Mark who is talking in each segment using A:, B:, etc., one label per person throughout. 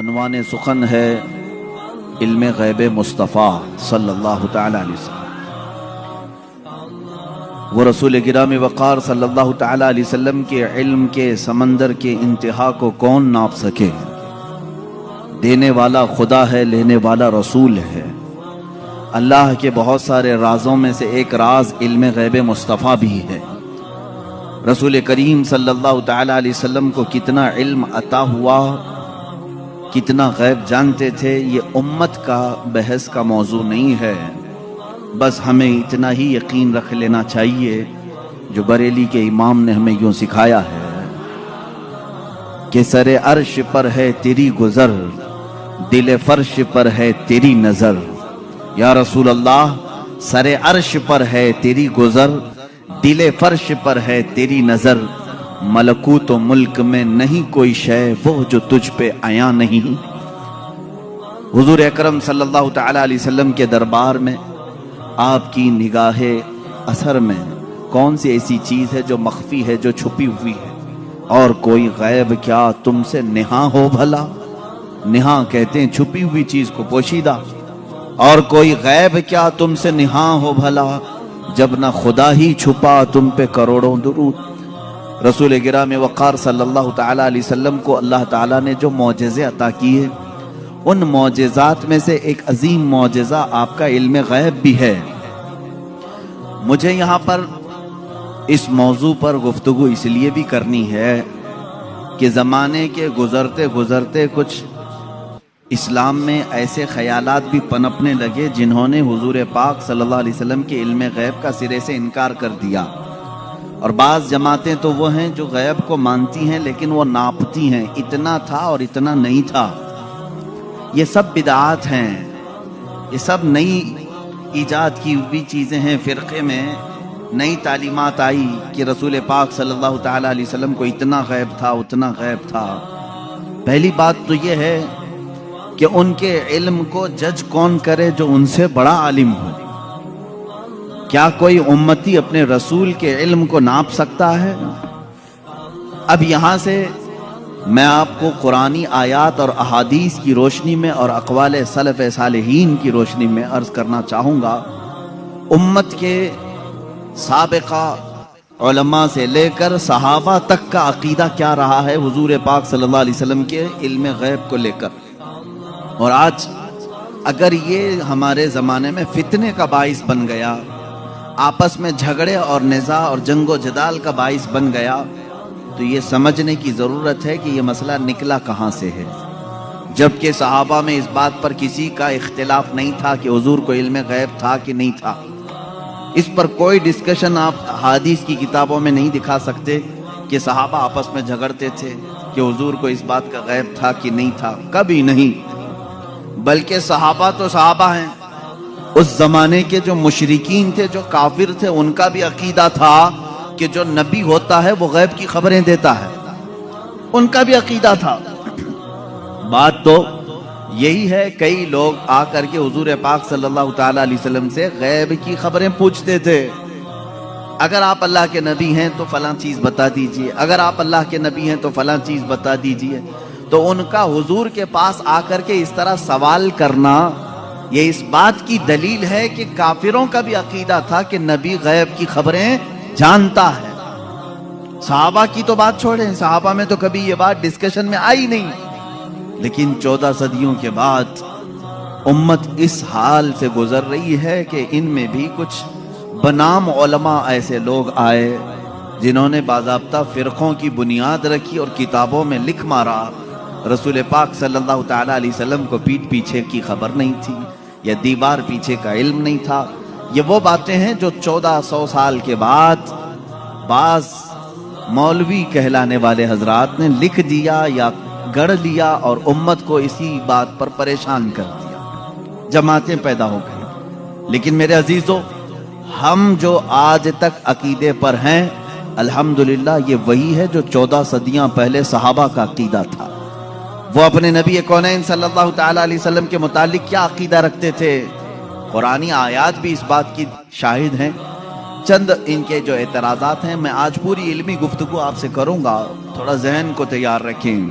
A: عنوان سخن ہے علم غیب مصطفیٰ صلی اللہ تعالی علیہ وسلم۔ وہ رسول گرامی وقار صلی اللہ تعالی علیہ وسلم کے علم کے سمندر کے انتہا کو کون ناپ سکے؟ دینے والا خدا ہے، لینے والا رسول ہے۔ اللہ کے بہت سارے رازوں میں سے ایک راز علم غیب مصطفیٰ بھی ہے۔ رسول کریم صلی اللہ تعالی علیہ وسلم کو کتنا علم عطا ہوا، کتنا غیب جانتے تھے، یہ امت کا بحث کا موضوع نہیں ہے۔ بس ہمیں اتنا ہی یقین رکھ لینا چاہیے جو بریلی کے امام نے ہمیں یوں سکھایا ہے کہ سر عرش پر ہے تیری گزر، دل فرش پر ہے تیری نظر۔ یا رسول اللہ، سر عرش پر ہے تیری گزر، دل فرش پر ہے تیری نظر، ملکوت و ملک میں نہیں کوئی شے وہ جو تجھ پہ عیاں نہیں۔ حضور اکرم صلی اللہ تعالی علیہ وسلم کے دربار میں آپ کی نگاہ اثر میں کون سی ایسی چیز ہے جو مخفی ہے، جو چھپی ہوئی ہے؟ اور کوئی غیب کیا تم سے نہاں ہو بھلا؟ نہاں کہتے ہیں چھپی ہوئی چیز کو، پوشیدہ۔ اور کوئی غیب کیا تم سے نہاں ہو بھلا، جب نہ خدا ہی چھپا تم پہ کروڑوں درود۔ رسول گرامی وقار صلی اللہ تعالی علیہ وسلم کو اللہ تعالیٰ نے جو معجزے عطا کیے، ان معجزات میں سے ایک عظیم معجزہ آپ کا علم غیب بھی ہے۔ مجھے یہاں پر اس موضوع پر گفتگو اس لیے بھی کرنی ہے کہ زمانے کے گزرتے گزرتے کچھ اسلام میں ایسے خیالات بھی پنپنے لگے جنہوں نے حضور پاک صلی اللہ علیہ وسلم کے علم غیب کا سرے سے انکار کر دیا۔ اور بعض جماعتیں تو وہ ہیں جو غیب کو مانتی ہیں لیکن وہ ناپتی ہیں، اتنا تھا اور اتنا نہیں تھا۔ یہ سب بدعات ہیں، یہ سب نئی ایجاد کی ہوئی چیزیں ہیں۔ فرقے میں نئی تعلیمات آئی کہ رسول پاک صلی اللہ تعالی علیہ وسلم کو اتنا غیب تھا، اتنا غیب تھا۔ پہلی بات تو یہ ہے کہ ان کے علم کو جج کون کرے جو ان سے بڑا عالم ہو؟ کیا کوئی امتی اپنے رسول کے علم کو ناپ سکتا ہے؟ اب یہاں سے میں آپ کو قرآنی آیات اور احادیث کی روشنی میں اور اقوال سلف صالحین کی روشنی میں عرض کرنا چاہوں گا، امت کے سابقہ علماء سے لے کر صحابہ تک کا عقیدہ کیا رہا ہے حضور پاک صلی اللہ علیہ وسلم کے علم غیب کو لے کر۔ اور آج اگر یہ ہمارے زمانے میں فتنے کا باعث بن گیا، آپس میں جھگڑے اور نزاع اور جنگ و جدال کا باعث بن گیا، تو یہ سمجھنے کی ضرورت ہے کہ یہ مسئلہ نکلا کہاں سے ہے، جبکہ صحابہ میں اس بات پر کسی کا اختلاف نہیں تھا کہ حضور کو علم غیب تھا کہ نہیں تھا۔ اس پر کوئی ڈسکشن آپ حدیث کی کتابوں میں نہیں دکھا سکتے کہ صحابہ آپس میں جھگڑتے تھے کہ حضور کو اس بات کا غیب تھا کہ نہیں تھا، کبھی نہیں۔ بلکہ صحابہ تو صحابہ ہیں، اس زمانے کے جو مشرکین تھے، جو کافر تھے، ان کا بھی عقیدہ تھا کہ جو نبی ہوتا ہے وہ غیب کی خبریں دیتا ہے، ان کا بھی عقیدہ تھا۔ بات تو یہی ہے، کئی لوگ آ کر کے حضور پاک صلی اللہ تعالی علیہ وسلم سے غیب کی خبریں پوچھتے تھے۔ اگر آپ اللہ کے نبی ہیں تو فلاں چیز بتا دیجئے، اگر آپ اللہ کے نبی ہیں تو فلاں چیز بتا دیجئے۔ تو ان کا حضور کے پاس آ کر کے اس طرح سوال کرنا، یہ اس بات کی دلیل ہے کہ کافروں کا بھی عقیدہ تھا کہ نبی غیب کی خبریں جانتا ہے۔ صحابہ کی تو بات چھوڑیں، صحابہ میں تو کبھی یہ بات ڈسکشن میں آئی نہیں، لیکن 14 صدیوں کے بعد امت اس حال سے گزر رہی ہے کہ ان میں بھی کچھ بنام علماء ایسے لوگ آئے جنہوں نے باضابطہ فرقوں کی بنیاد رکھی اور کتابوں میں لکھ مارا رسول پاک صلی اللہ تعالی علیہ وسلم کو پیٹھ پیچھے کی خبر نہیں تھی، یا دیوار پیچھے کا علم نہیں تھا۔ یہ وہ باتیں ہیں جو 1400 سال کے بعد بعض مولوی کہلانے والے حضرات نے لکھ دیا یا گڑھ لیا اور امت کو اسی بات پر پریشان کر دیا، جماعتیں پیدا ہو گئی۔ لیکن میرے عزیزو، ہم جو آج تک عقیدے پر ہیں، الحمدللہ یہ وہی ہے جو 14 صدیاں پہلے صحابہ کا عقیدہ تھا۔ وہ اپنے نبی کونین صلی اللہ تعالی علیہ وسلم کے متعلق کیا عقیدہ رکھتے تھے؟ قرآنی آیات بھی اس بات کی شاہد ہیں۔ چند ان کے جو اعتراضات ہیں، میں آج پوری علمی گفتگو آپ سے کروں گا، تھوڑا ذہن کو تیار رکھیں۔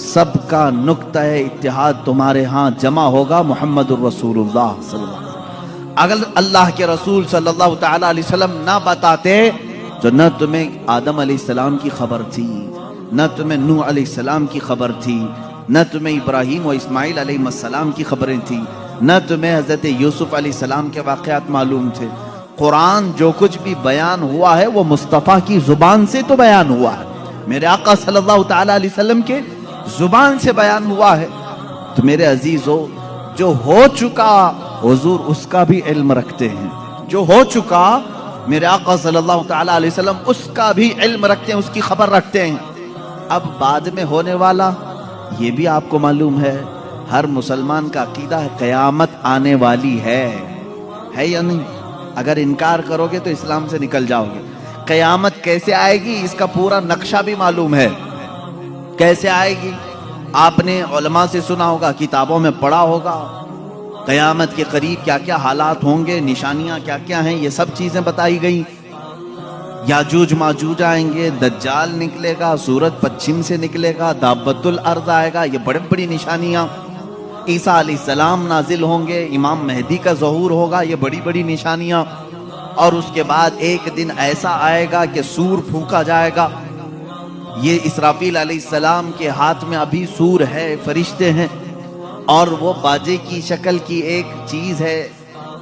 A: سب کا نقطہ اتحاد تمہارے ہاں جمع ہوگا محمد الرسول اللہ صلی اللہ علیہ وسلم۔ اگر اللہ کے رسول صلی اللہ تعالی علیہ وسلم نہ بتاتے تو نہ تمہیں آدم علیہ السلام کی خبر تھی، نہ تمہیں نوح علیہ السلام کی خبر تھی، نہ تمہیں ابراہیم و اسماعیل علیہ السلام کی خبریں تھیں، نہ تمہیں حضرت یوسف علیہ السلام کے واقعات معلوم تھے۔ قرآن جو کچھ بھی بیان ہوا ہے وہ مصطفیٰ کی زبان سے تو بیان ہوا ہے، میرے آقا صلی اللہ تعالی علیہ وسلم کے زبان سے بیان ہوا ہے۔ تو میرے عزیزو، جو ہو چکا حضور اس کا بھی علم رکھتے ہیں، جو ہو چکا میرے آقا صلی اللہ تعالی علیہ وسلم اس کا بھی علم رکھتے ہیں، اس کی خبر رکھتے ہیں۔ اب بعد میں ہونے والا یہ بھی آپ کو معلوم ہے، ہر مسلمان کا عقیدہ ہے قیامت آنے والی ہے یا نہیں؟ اگر انکار کرو گے تو اسلام سے نکل جاؤ گے۔ قیامت کیسے آئے گی اس کا پورا نقشہ بھی معلوم ہے، کیسے آئے گی آپ نے علماء سے سنا ہوگا، کتابوں میں پڑھا ہوگا۔ قیامت کے قریب کیا کیا حالات ہوں گے، نشانیاں کیا کیا ہیں، یہ سب چیزیں بتائی گئی۔ یاجوج ماجوج آئیں گے، دجال نکلے گا، سورج پچھم سے نکلے گا، دابت الارض آئے گا، یہ بڑی بڑی نشانیاں۔ عیسیٰ علیہ السلام نازل ہوں گے، امام مہدی کا ظہور ہوگا، یہ بڑی بڑی نشانیاں۔ اور اس کے بعد ایک دن ایسا آئے گا کہ سور پھونکا جائے گا۔ یہ اسرافیل علیہ السلام کے ہاتھ میں ابھی سور ہے، فرشتے ہیں، اور وہ باجے کی شکل کی ایک چیز ہے،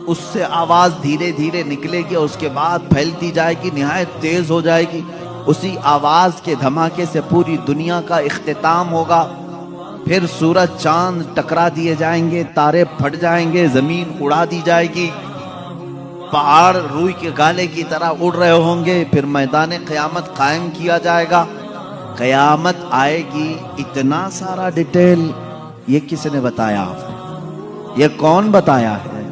A: اس سے آواز دھیرے دھیرے نکلے گی اور اس کے بعد پھیلتی جائے گی، نہایت تیز ہو جائے گی۔ اسی آواز کے دھماکے سے پوری دنیا کا اختتام ہوگا۔ پھر سورج چاند ٹکرا دیے جائیں گے، تارے پھٹ جائیں گے، زمین اڑا دی جائے گی، پہاڑ روئی کے گالے کی طرح اڑ رہے ہوں گے، پھر میدان قیامت قائم کیا جائے گا۔ قیامت آئے گی، اتنا سارا ڈیٹیل یہ کس نے بتایا آپ کو؟ یہ کون بتایا ہے؟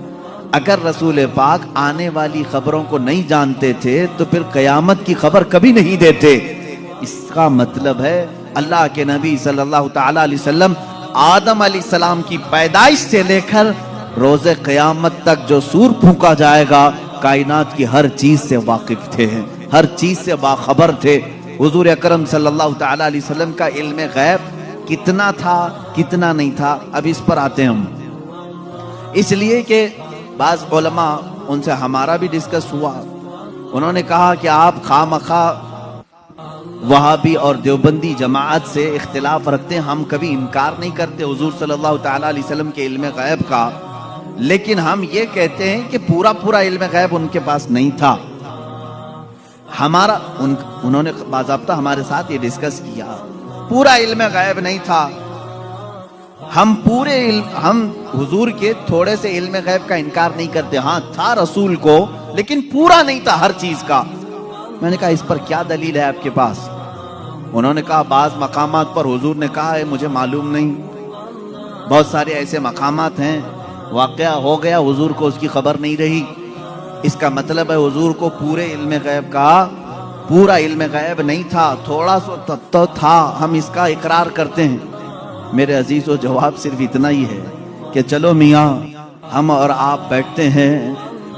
A: اگر رسول پاک آنے والی خبروں کو نہیں جانتے تھے تو پھر قیامت کی خبر کبھی نہیں دیتے۔ اس کا مطلب ہے اللہ کے نبی صلی اللہ تعالی علیہ وسلم آدم علیہ السلام کی پیدائش سے لے کر روز قیامت تک جو سور پھونکا جائے گا، کائنات کی ہر چیز سے واقف تھے، ہر چیز سے باخبر تھے۔ حضور اکرم صلی اللہ تعالی علیہ وسلم کا علم غیب کتنا تھا، کتنا نہیں تھا، اب اس پر آتے ہیں ہم۔ اس لیے کہ بعض علماء، ان سے ہمارا بھی ڈسکس ہوا، انہوں نے کہا کہ آپ خواہ وہابی اور دیوبندی جماعت سے اختلاف رکھتے ہیں، ہم کبھی انکار نہیں کرتے حضور صلی اللہ تعالی علیہ وسلم کے علم غیب کا، لیکن ہم یہ کہتے ہیں کہ پورا علم غیب ان کے پاس نہیں تھا۔ انہوں نے باضابطہ ہمارے ساتھ یہ ڈسکس کیا، پورا علم غیب نہیں تھا۔ ہم حضور کے تھوڑے سے علم غیب کا انکار نہیں کرتے، ہاں تھا رسول کو، لیکن پورا نہیں تھا ہر چیز کا۔ میں نے کہا اس پر کیا دلیل ہے آپ کے پاس؟ انہوں نے کہا بعض مقامات پر حضور نے کہا ہے مجھے معلوم نہیں، بہت سارے ایسے مقامات ہیں واقعہ ہو گیا حضور کو اس کی خبر نہیں رہی، اس کا مطلب ہے حضور کو پورے علم غیب کا پورا علم غیب نہیں تھا، تھوڑا سا تو تھا، ہم اس کا اقرار کرتے ہیں۔ میرے عزیزو، جواب صرف اتنا ہی ہے کہ چلو میاں، ہم اور آپ بیٹھتے ہیں،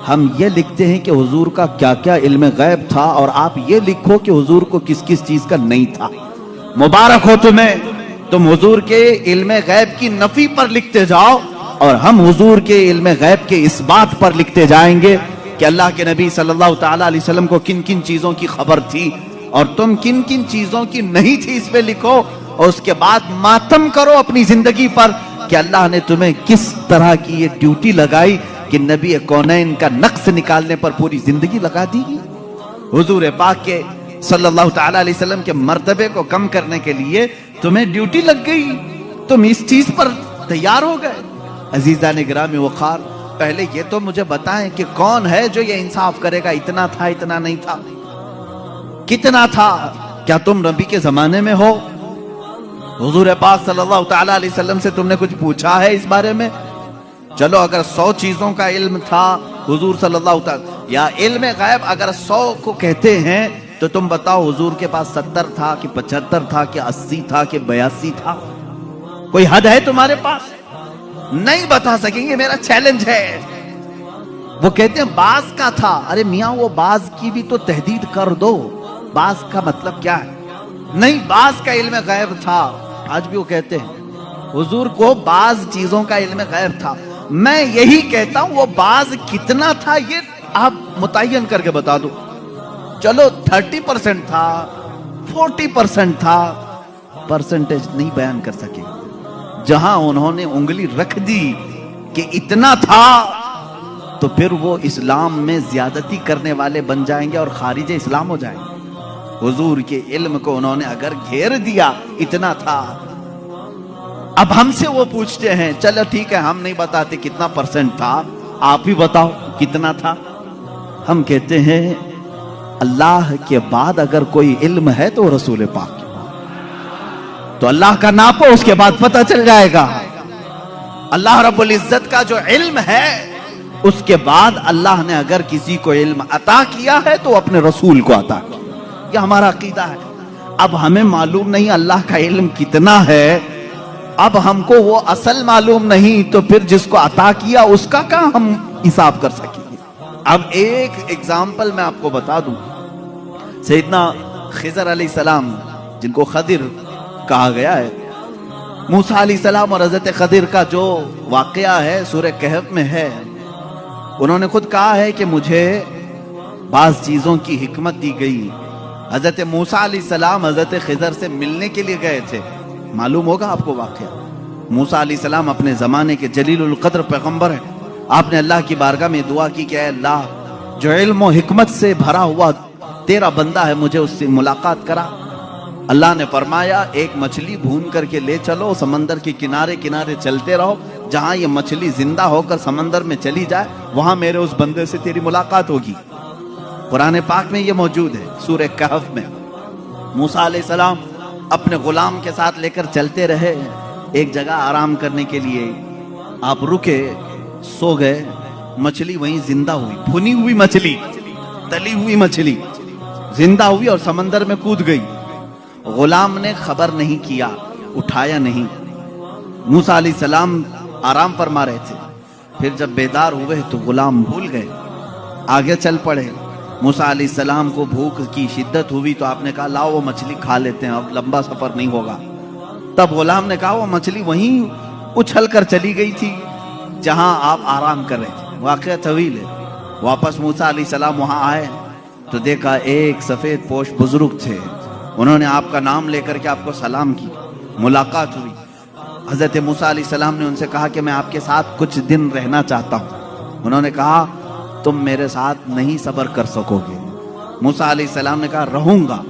A: ہم یہ لکھتے ہیں کہ حضور کا کیا کیا علم غیب تھا، اور آپ یہ لکھو کہ حضور کو کس کس چیز کا نہیں تھا۔ مبارک ہو تمہیں، تم حضور کے علم غیب کی نفی پر لکھتے جاؤ، اور ہم حضور کے علم غیب کے اس بات پر لکھتے جائیں گے کہ اللہ کے نبی صلی اللہ تعالی علیہ وسلم کو کن کن چیزوں کی خبر تھی اور تم کن کن چیزوں کی نہیں تھی، اس پہ لکھو، اور اس کے بعد ماتم کرو اپنی زندگی پر کہ اللہ نے تمہیں کس طرح کی یہ ڈیوٹی لگائی کہ نبی کونین کا نقص نکالنے پر پوری زندگی لگا دی گئی۔ حضور پاک کے صلی اللہ تعالی علیہ وسلم کے مرتبے کو کم کرنے کے لیے تمہیں ڈیوٹی لگ گئی، تم اس چیز پر تیار ہو گئے۔ عزیزان گرامی وقار، پہلے یہ تو مجھے بتائیں کہ کون ہے جو یہ انصاف کرے گا اتنا تھا اتنا نہیں تھا؟ کتنا تھا؟ کیا تم نبی کے زمانے میں ہو؟ حضور پاک صلی اللہ تعالی علیہ وسلم سے تم نے کچھ پوچھا ہے اس بارے میں؟ چلو اگر 100 چیزوں کا علم تھا حضور صلی اللہ تعالی، یا علم غیب اگر 100 کو کہتے ہیں تو تم بتاؤ حضور کے پاس 70 تھا کہ 75 تھا کہ 80 تھا کہ 82 تھا؟ کوئی حد ہے تمہارے پاس؟ نہیں بتا سکیں گے، میرا چیلنج ہے۔ وہ کہتے ہیں بعض کا تھا، ارے میاں وہ بعض کی بھی تو تحدید کر دو، بعض کا مطلب کیا ہے؟ نہیں، بعض کا علم غیب تھا، آج بھی وہ کہتے ہیں حضور کو بعض چیزوں کا علم غیب تھا. میں یہی کہتا ہوں وہ بعض کتنا تھا یہ آپ متعین کر کے بتا دو. چلو 30% تھا, 40% تھا, پرسنٹیج نہیں بیان کر سکے. جہاں انہوں نے انگلی رکھ دی کہ اتنا تھا تو پھر وہ اسلام میں زیادتی کرنے والے بن جائیں گے اور خارج اسلام ہو جائیں گے. حضور کے علم کو انہوں نے اگر گھیر دیا اتنا تھا. اب ہم سے وہ پوچھتے ہیں چلو ٹھیک ہے ہم نہیں بتاتے کتنا پرسنٹ تھا, آپ ہی بتاؤ کتنا تھا. ہم کہتے ہیں اللہ کے بعد اگر کوئی علم ہے تو رسول پاک تو اللہ کا ناپو, اس کے بعد پتہ چل جائے گا. اللہ رب العزت کا جو علم ہے اس کے بعد اللہ نے اگر کسی کو علم عطا کیا ہے تو اپنے رسول کو عطا کیا. یہ ہمارا عقیدہ ہے. اب ہمیں معلوم نہیں اللہ کا علم کتنا ہے, اب ہم کو وہ اصل معلوم نہیں تو پھر جس کو عطا کیا اس کا کہاں ہم حساب کر سکیں گے. اب ایک ایگزامپل میں آپ کو بتا دوں. سیدنا خضر علیہ السلام جن کو خضر کہا گیا ہے, موسیٰ علیہ السلام اور حضرت خضر کا جو واقعہ ہے سورہ کہف میں ہے. انہوں نے خود کہا ہے کہ مجھے بعض چیزوں کی حکمت دی گئی. حضرت موسیٰ علیہ السلام حضرت خضر سے ملنے کے لیے گئے تھے. معلوم ہوگا آپ کو واقعہ. موسیٰ علیہ السلام اپنے زمانے کے جلیل القدر پیغمبر ہیں. آپ نے اللہ کی بارگاہ میں دعا کی کہ اے اللہ جو علم و حکمت سے بھرا ہوا تیرا بندہ ہے مجھے اس سے ملاقات کرا. اللہ نے فرمایا ایک مچھلی بھون کر کے لے چلو, سمندر کے کنارے کنارے چلتے رہو, جہاں یہ مچھلی زندہ ہو کر سمندر میں چلی جائے وہاں میرے اس بندے سے تیری ملاقات ہوگی. قرآن پاک میں یہ موجود ہے سورہ کہف میں. موسیٰ علیہ السلام اپنے غلام کے ساتھ لے کر چلتے رہے ایک جگہ آرام کرنے کے لیے. آپ رکے, سو گئے, مچھلی وہیں زندہ ہوئی, بھنی ہوئی مچھلی, تلی ہوئی مچھلی زندہ ہوئی اور سمندر میں کود گئی. غلام نے خبر نہیں کیا, اٹھایا نہیں. موسیٰ علیہ السلام آرام فرما رہے تھے. پھر جب بیدار ہوئے تو غلام بھول گئے, آگے چل پڑے. موسیٰ علیہ السلام کو بھوک کی شدت ہوئی تو آپ نے کہا لاؤ وہ مچھلی کھا لیتے ہیں, اب لمبا سفر نہیں ہوگا. تب غلام نے کہا وہ مچھلی وہیں اچھل کر چلی گئی تھی جہاں آپ آرام کر رہے تھے. واقعہ طویل ہے. واپس موسیٰ علیہ السلام وہاں آئے تو دیکھا ایک سفید پوش بزرگ تھے. انہوں نے آپ کا نام لے کر کے آپ کو سلام کی, ملاقات ہوئی. حضرت موسیٰ علیہ السلام نے ان سے کہا کہ میں آپ کے ساتھ کچھ دن رہنا چاہتا ہوں. انہوں نے کہا تم میرے ساتھ نہیں صبر کر سکو گے. موسیٰ علیہ السلام نے کہا رہوں گا.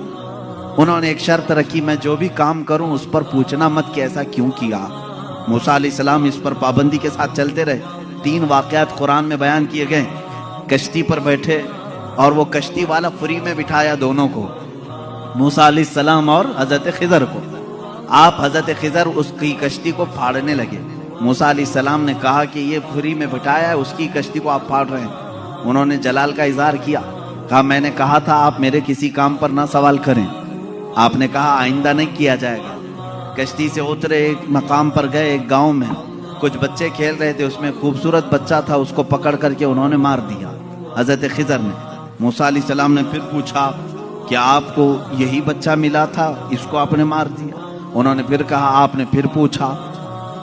A: انہوں نے ایک شرط رکھی میں جو بھی کام کروں اس پر پوچھنا مت کہ ایسا کیوں کیا. موسیٰ علیہ السلام اس پر پابندی کے ساتھ چلتے رہے. 3 واقعات قرآن میں بیان کیے گئے. کشتی پر بیٹھے اور وہ کشتی والا فری میں بٹھایا دونوں کو, موسیٰ علیہ السلام اور حضرت خضر کو. آپ حضرت خضر اس کی کشتی کو پھاڑنے لگے. موسیٰ علیہ السلام نے کہا کہ یہ فری میں بٹھایا ہے, اس کی کشتی کو آپ پھاڑ رہے ہیں. انہوں نے جلال کا اظہار کیا, کہا میں نے کہا تھا آپ میرے کسی کام پر نہ سوال کریں. آپ نے کہا آئندہ نہیں کیا جائے گا. کشتی سے اترے, ایک مقام پر گئے, ایک گاؤں میں کچھ بچے کھیل رہے تھے, اس میں خوبصورت بچہ تھا, اس کو پکڑ کر کے انہوں نے مار دیا حضرت خضر نے. موسیٰ علیہ السلام نے پھر پوچھا کہ آپ کو یہی بچہ ملا تھا, اس کو آپ نے مار دیا. انہوں نے پھر کہا. آپ نے پھر پوچھا.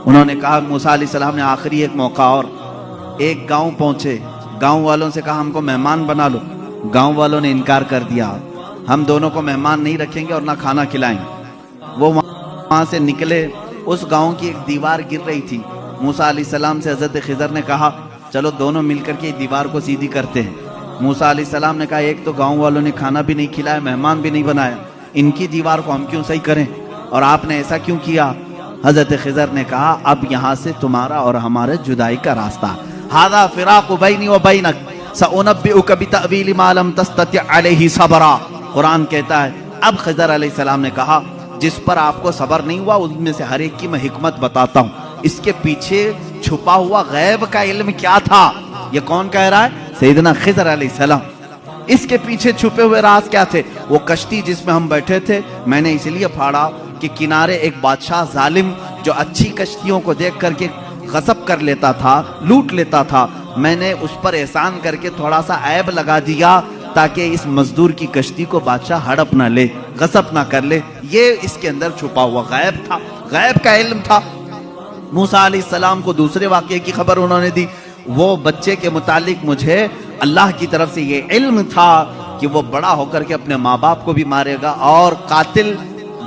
A: انہوں نے کہا موسیٰ علیہ السلام نے آخری ایک موقع اور. ایک گاؤں پہنچے, گاؤں والوں سے کہا ہم کو مہمان بنا لو. گاؤں والوں نے انکار کر دیا, ہم دونوں کو مہمان نہیں رکھیں گے اور نہ کھانا کھلائیں گے. وہ وہاں سے نکلے. اس گاؤں کی ایک دیوار گر رہی تھی. موسیٰ علیہ السلام سے حضرت خضر نے کہا چلو دونوں مل کر کے دیوار کو سیدھی کرتے ہیں. موسیٰ علیہ السلام نے کہا ایک تو گاؤں والوں نے کھانا بھی نہیں کھلایا, مہمان بھی نہیں بنایا, ان کی دیوار کو ہم کیوں صحیح کریں, اور آپ نے ایسا کیوں کیا. حضرت خضر نے کہا اب یہاں سے تمہارا اور ہمارے جدائی کا راستہ. ھذا فراق بینی و بینک سأنبئک بتأویل ما لم تستطع علیہ صبرا. قرآن کہتا ہے اب خضر علیہ السلام نے کہا جس پر آپ کو صبر نہیں ہوا ان میں سے ہر ایک کی میں حکمت بتاتا ہوں. اس کے پیچھے چھپا ہوا غیب کا علم کیا تھا. یہ کون کہہ رہا ہے؟ سیدنا خضر علیہ السلام. اس کے پیچھے چھپے ہوئے راز کیا تھے؟ وہ کشتی جس میں ہم بیٹھے تھے میں نے اس لیے پھاڑا کہ کنارے ایک بادشاہ ظالم جو اچھی کشتیوں کو دیکھ کر کے غصب کر لیتا تھا, لوٹ لیتا تھا, میں نے اس پر احسان کر کے تھوڑا سا عیب لگا دیا تاکہ اس مزدور کی کشتی کو بادشاہ ہڑپ نہ لے، غصب نہ کر لے۔ یہ اس کے اندر چھپا ہوا غیب تھا، غیب کا علم تھا۔ موسیٰ علیہ السلام کو دوسرے واقعے کی خبر انہوں نے دی، وہ بچے کے متعلق مجھے اللہ کی طرف سے یہ علم تھا کہ وہ بڑا ہو کر کے اپنے ماں باپ کو بھی مارے گا اور قاتل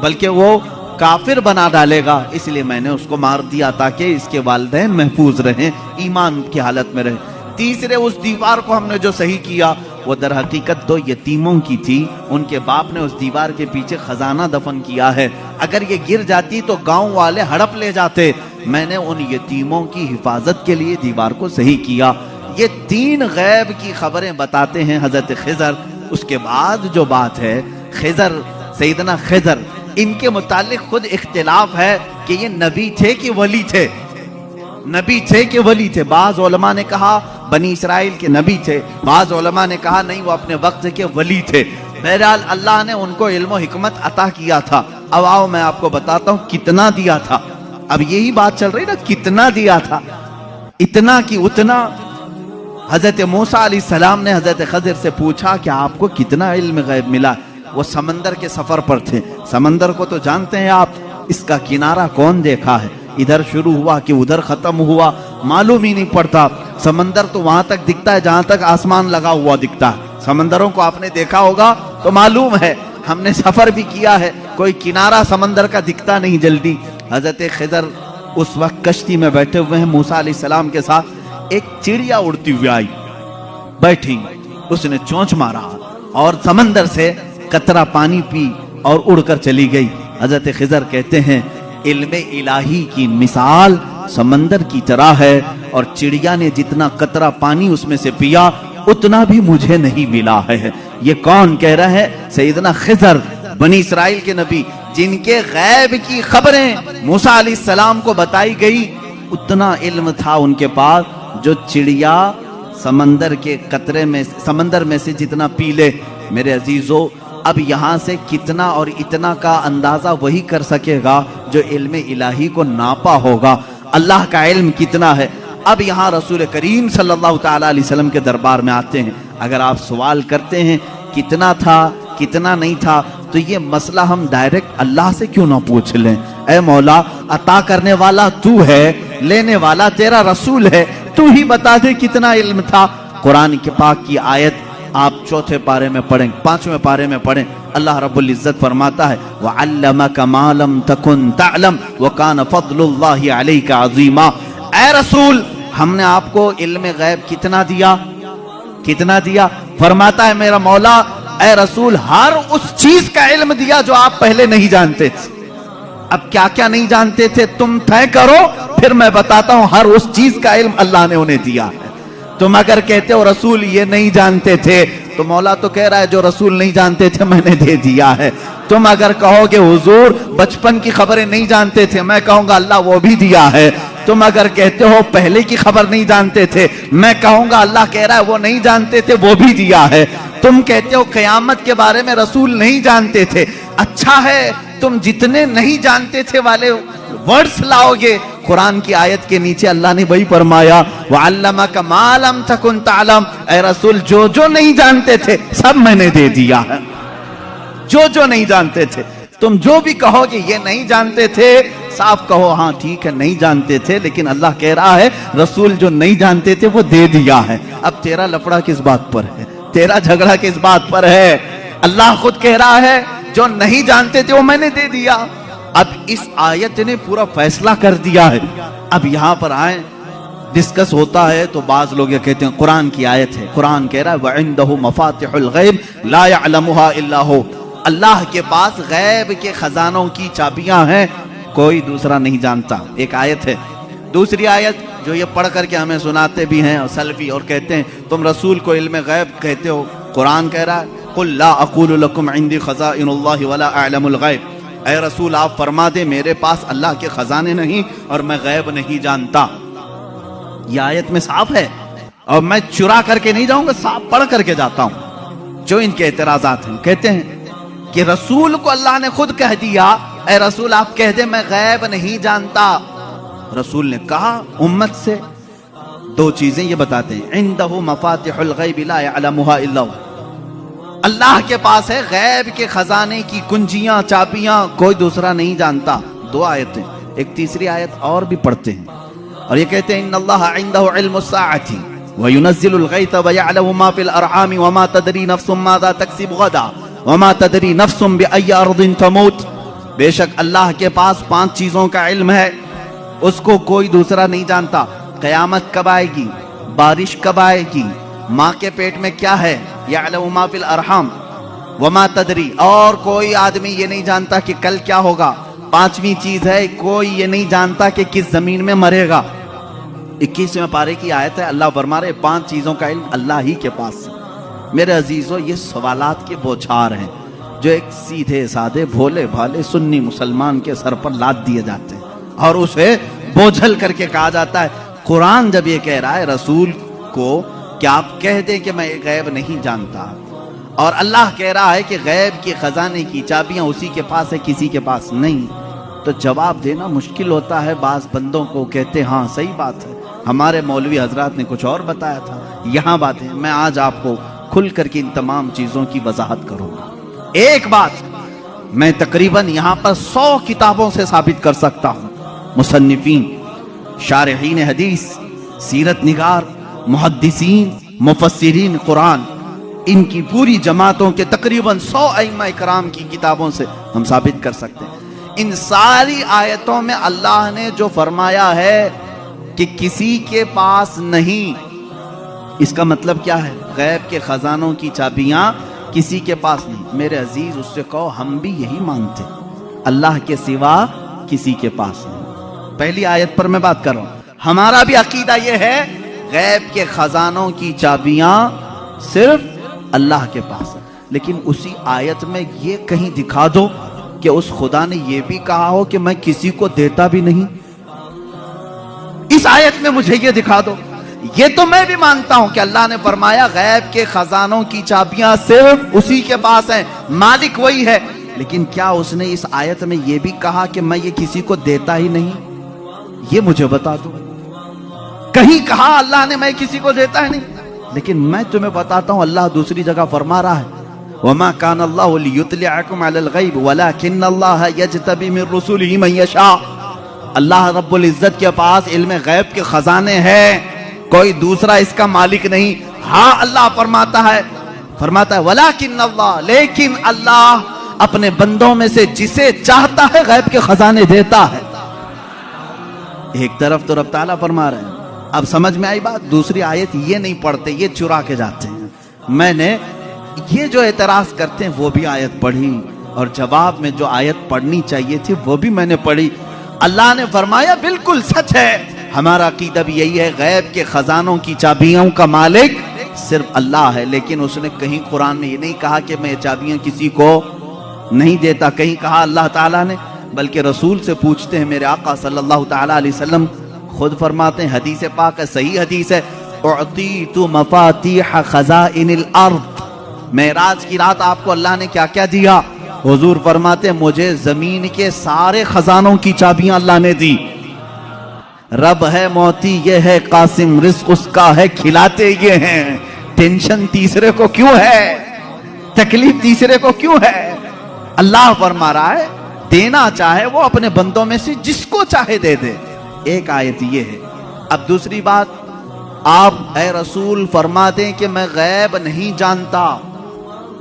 A: بلکہ وہ کافر بنا ڈالے گا، اس لیے میں نے اس کو مار دیا تاکہ اس کے والدین محفوظ رہیں، ایمان کی حالت میں رہیں۔ تیسرے، اس دیوار کو ہم نے جو صحیح کیا وہ در حقیقت 2 یتیموں کی تھی، ان کے باپ نے اس دیوار کے پیچھے خزانہ دفن کیا ہے، اگر یہ گر جاتی تو گاؤں والے ہڑپ لے جاتے، میں نے ان یتیموں کی حفاظت کے لیے دیوار کو صحیح کیا۔ یہ 3 غیب کی خبریں بتاتے ہیں حضرت خضر۔ اس کے بعد جو بات ہے، خضر، سیدنا خضر، ان کے متعلق خود اختلاف ہے کہ یہ نبی تھے کہ ولی تھے، نبی تھے کہ ولی تھے۔ بعض علماء نے کہا بنی اسرائیل کے نبی تھے، بعض علماء نے کہا نہیں وہ اپنے وقت کے ولی تھے۔ بہرحال اللہ نے ان کو علم و حکمت عطا کیا تھا۔ اب آؤ میں آپ کو بتاتا ہوں کتنا دیا تھا۔ اب یہی بات چل رہی نا، کتنا دیا تھا، اتنا کی اتنا۔ حضرت موسیٰ علیہ السلام نے حضرت خضر سے پوچھا کہ آپ کو کتنا علم غیب ملا؟ وہ سمندر کے سفر پر تھے، سمندر کو تو جانتے ہیں آپ، اس کا کنارہ کون دیکھا ہے؟ ادھر شروع ہوا کہ ادھر ختم ہوا، معلوم ہی نہیں پڑتا۔ سمندر تو وہاں تک دکھتا ہے جہاں تک آسمان لگا ہوا دکھتا ہے۔ سمندروں کو آپ نے دیکھا ہوگا تو معلوم ہے، ہم نے سفر بھی کیا ہے، کوئی کنارہ سمندر کا دکھتا نہیں جلدی۔ حضرت خضر اس وقت کشتی میں بیٹھے ہوئے ہیں موسیٰ علیہ السلام کے ساتھ، ایک چڑیا اڑتی ہوئی آئی، بیٹھی، اس نے چونچ مارا اور سمندر سے قطرہ پانی پی اور اڑ کر چلی گئی۔ حضرت خضر کہتے ہیں علم الہی کی مثال سمندر کی طرح ہے، اور چڑیا نے جتنا قطرہ پانی اس میں سے پیا اتنا بھی مجھے نہیں ملا ہے۔ یہ کون کہہ رہا ہے؟ سیدنا خضر، بنی اسرائیل کے نبی، جن کے غیب کی خبریں موسیٰ علیہ السلام کو بتائی گئی، اتنا علم تھا ان کے پاس جو چڑیا سمندر کے قطرے میں، سمندر میں سے جتنا پی لے۔ میرے عزیزو، اب یہاں سے کتنا اور اتنا کا اندازہ وہی کر سکے گا جو علم الہی کو ناپا ہوگا۔ اللہ کا علم کتنا ہے۔ اب یہاں رسول کریم صلی اللہ تعالیٰ علیہ وسلم کے دربار میں آتے ہیں، اگر آپ سوال کرتے ہیں کتنا تھا کتنا نہیں تھا، تو یہ مسئلہ ہم ڈائریکٹ اللہ سے کیوں نہ پوچھ لیں؟ اے مولا، عطا کرنے والا تو ہے، لینے والا تیرا رسول ہے، تو ہی بتا دے کتنا علم تھا۔ قرآن کے پاک کی آیت آپ 4 پارے میں پڑھیں، 5ویں پارے میں پڑھیں، اللہ رب العزت فرماتا ہے وَعَلَّمَكَ مَا لَمْ تَكُنْ تَعْلَمْ وَكَانَ فَضْلُ اللَّهِ عَلَيْكَ عَظِيمًا۔ اے رسول، ہم نے آپ کو علم غیب کتنا دیا؟ کتنا دیا؟ فرماتا ہے میرا مولا، اے رسول، ہر اس چیز کا علم دیا جو آپ پہلے نہیں جانتے تھے۔ اب کیا کیا نہیں جانتے تھے تم طے کرو، پھر میں بتاتا ہوں۔ ہر اس چیز کا علم اللہ نے انہیں دیا ہے۔ تم اگر کہتے ہو رسول یہ نہیں جانتے تھے، تو مولا تو کہہ رہا ہے جو رسول نہیں جانتے تھے میں نے دے دیا ہے۔ تم اگر کہو کہ حضور بچپن کی خبریں نہیں جانتے تھے، میں کہوں گا اللہ وہ بھی دیا ہے۔ تم اگر کہتے ہو پہلے کی خبر نہیں جانتے تھے، میں کہوں گا اللہ کہہ رہا ہے وہ نہیں جانتے تھے، وہ بھی دیا ہے۔ تم کہتے ہو قیامت کے بارے میں رسول نہیں جانتے تھے، اچھا ہے تم جتنے نہیں جانتے تھے والے ورڈز لاؤ گے، قرآن کی آیت کے نیچے اللہ نے وہی فرمایا وَعَلَّمَكَ مَا لَمْ تَكُنْ تَعْلَمْ۔ اے رسول، جو جو نہیں جانتے تھے سب میں نے دے دیا ہے، جو جو نہیں جانتے تھے۔ تم جو بھی کہو کہ یہ نہیں جانتے تھے، صاف کہو ہاں ٹھیک ہے نہیں جانتے تھے، لیکن اللہ کہہ رہا ہے رسول جو نہیں جانتے تھے وہ دے دیا ہے۔ اب تیرا لفڑا کس بات پر ہے؟ تیرا جھگڑا کس بات پر ہے؟ اللہ خود کہہ رہا ہے جو نہیں جانتے تھے وہ میں نے دے دیا۔ اب اس آیت نے پورا فیصلہ کر دیا ہے۔ اب یہاں پر آئیں، ڈسکس ہوتا ہے تو بعض لوگ یہ کہتے ہیں قرآن کی آیت ہے، قرآن کہہ رہا ہے وَعِنْدَهُ مَفَاتِحُ الْغَيْبِ لَا يَعْلَمُهَا إِلَّا هُوَ۔ اللہ کے پاس غیب کے خزانوں کی چابیاں ہیں، کوئی دوسرا نہیں جانتا۔ ایک آیت ہے۔ دوسری آیت جو یہ پڑھ کر کے ہمیں سناتے بھی ہیں اور سلفی، اور کہتے ہیں تم رسول کو علم غیب کہتے ہو، قرآن کہہ رہا ہے قُلْ لَا أَقُولُ لَكُمْ عِنْدِي خَزَائِنُ اللَّهِ وَلَا أَعْلَمُ الْغَيْبِ۔ اے رسول آپ فرما دیں میرے پاس اللہ کے خزانے نہیں اور میں غیب نہیں جانتا۔ یہ آیت میں صاف ہے، اور میں چرا کر کے نہیں جاؤں گا، صاف پڑھ کر کے جاتا ہوں۔ جو ان کے اعتراضات ہیں، کہتے ہیں کہ رسول کو اللہ نے خود کہہ دیا اے رسول آپ کہہ دیں میں غیب نہیں جانتا۔ رسول نے کہا امت سے 2 چیزیں یہ بتاتے ہیں، عندہ مفاتح الغیب لا يعلمها الا هو۔ اللہ کے پاس ہے غیب کے خزانے کی کنجیاں چابیاں، کوئی دوسرا نہیں جانتا. 2 آیتیں. ایک تیسری آیت اور بھی پڑھتے ہیں اور یہ کہتے ہیں ان اللہ عنده علم الساعة وينزل الغيث ويعلم ما في الارحام وما تدري نفس ماذا تكسب غدا وما تدري نفس بأي ارض تموت. بے شک اللہ کے پاس 5 چیزوں کا علم ہے، اس کو کوئی دوسرا نہیں جانتا. قیامت کب آئے گی، بارش کب آئے گی، ماں کے پیٹ میں کیا ہے، یعلم ما فی الارحام وما تدری، اور کوئی آدمی یہ نہیں جانتا کہ کل کیا ہوگا. 5ویں چیز ہے کوئی یہ نہیں جانتا کہ کس زمین میں مرے گا. 21ویں پارے کی آیت ہے، اللہ فرما رہے 5 چیزوں کا علم اللہ ہی کے پاس ہے. میرے عزیزو، یہ سوالات کے بوچھار ہیں جو ایک سیدھے سادے بھولے بھالے سنی مسلمان کے سر پر لاد دیے جاتے ہیں اور اسے بوجھل کر کے کہا جاتا ہے. قرآن جب یہ کہہ رہا ہے رسول کو کہ آپ کہہ دیں کہ میں غیب نہیں جانتا، اور اللہ کہہ رہا ہے کہ غیب کے خزانے کی چابیاں اسی کے پاس ہے، کسی کے پاس نہیں، تو جواب دینا مشکل ہوتا ہے. بعض بندوں کو کہتے ہاں صحیح بات ہے، ہمارے مولوی حضرات نے کچھ اور بتایا تھا، یہاں بات ہے. میں آج آپ کو کھل کر کے ان تمام چیزوں کی وضاحت کروں گا. ایک بات میں تقریباً یہاں پر 100 کتابوں سے ثابت کر سکتا ہوں. مصنفین، شارحین حدیث، سیرت نگار، محدثین، مفسرین قرآن، ان کی پوری جماعتوں کے تقریباً 100 ائمہ کرام کی کتابوں سے ہم ثابت کر سکتے ہیں. ان ساری آیتوں میں اللہ نے جو فرمایا ہے کہ کسی کے پاس نہیں، اس کا مطلب کیا ہے؟ غیب کے خزانوں کی چابیاں کسی کے پاس نہیں. میرے عزیز، اس سے کہو ہم بھی یہی مانتے، اللہ کے سوا کسی کے پاس نہیں. پہلی آیت پر میں بات کر رہا ہوں. ہمارا بھی عقیدہ یہ ہے غیب کے خزانوں کی چابیاں صرف اللہ کے پاس ہے، لیکن اسی آیت میں یہ کہیں دکھا دو کہ اس خدا نے یہ بھی کہا ہو کہ میں کسی کو دیتا بھی نہیں. اس آیت میں مجھے یہ دکھا دو. یہ تو میں بھی مانتا ہوں کہ اللہ نے فرمایا غیب کے خزانوں کی چابیاں صرف اسی کے پاس ہیں، مالک وہی ہے، لیکن کیا اس نے اس آیت میں یہ بھی کہا کہ میں یہ کسی کو دیتا ہی نہیں؟ یہ مجھے بتا دو. کہیں کہا اللہ نے میں کسی کو دیتا ہی نہیں؟ لیکن میں تمہیں بتاتا ہوں اللہ دوسری جگہ فرما رہا ہے وَمَا كَانَ اللَّهُ لِيُطْلِعَكُمْ عَلَى الْغَيْبِ وَلَكِنَّ اللَّهَ يَجْتَبِي مِن رُّسُلِهِ مَن يَشَاءُ. اللہ رب العزت کے پاس علم غیب کے خزانے ہیں، کوئی دوسرا اس کا مالک نہیں. ہاں اللہ فرماتا ہے وَلَكِنَّ اللَّهَ، لیکن اللہ اپنے بندوں میں سے جسے چاہتا ہے غیب کے خزانے دیتا ہے. ایک طرف تو رب تعالیٰ فرما رہے ہیں. اب سمجھ میں آئی بات؟ دوسری آیت یہ نہیں پڑھتے، یہ چرا کے جاتے ہیں. میں نے یہ جو اعتراض کرتے ہیں وہ بھی آیت پڑھی، اور جواب میں جو آیت پڑھنی چاہیے تھی وہ بھی میں نے پڑھی. اللہ نے فرمایا بالکل سچ ہے، ہمارا عقیدہ بھی یہی ہے غیب کے خزانوں کی چابیوں کا مالک صرف اللہ ہے. لیکن اس نے کہیں قرآن میں یہ نہیں کہا کہ میں یہ چابیاں کسی کو نہیں دیتا. کہیں کہا اللہ تعالیٰ نے، بلکہ رسول سے پوچھتے ہیں. میرے آقا صلی اللہ تعالیٰ علیہ وسلم خود فرماتے ہیں، حدیث پاک ہے، صحیح حدیث ہے، اعطیت مفاتیح خزائن الارض. معراج کی رات آپ کو اللہ نے کیا کیا دیا؟ حضور فرماتے ہیں مجھے زمین کے سارے خزانوں کی چابیاں اللہ نے دی. رب ہے موتی یہ ہے قاسم، رزق اس کا ہے کھلاتے یہ ہیں. ٹینشن تیسرے کو کیوں ہے؟ تکلیف تیسرے کو کیوں ہے؟ اللہ فرما رہا ہے دینا چاہے وہ اپنے بندوں میں سے جس کو چاہے دے دے. ایک آیت یہ ہے. اب دوسری بات، آپ اے رسول فرما دیں کہ میں غیب نہیں جانتا.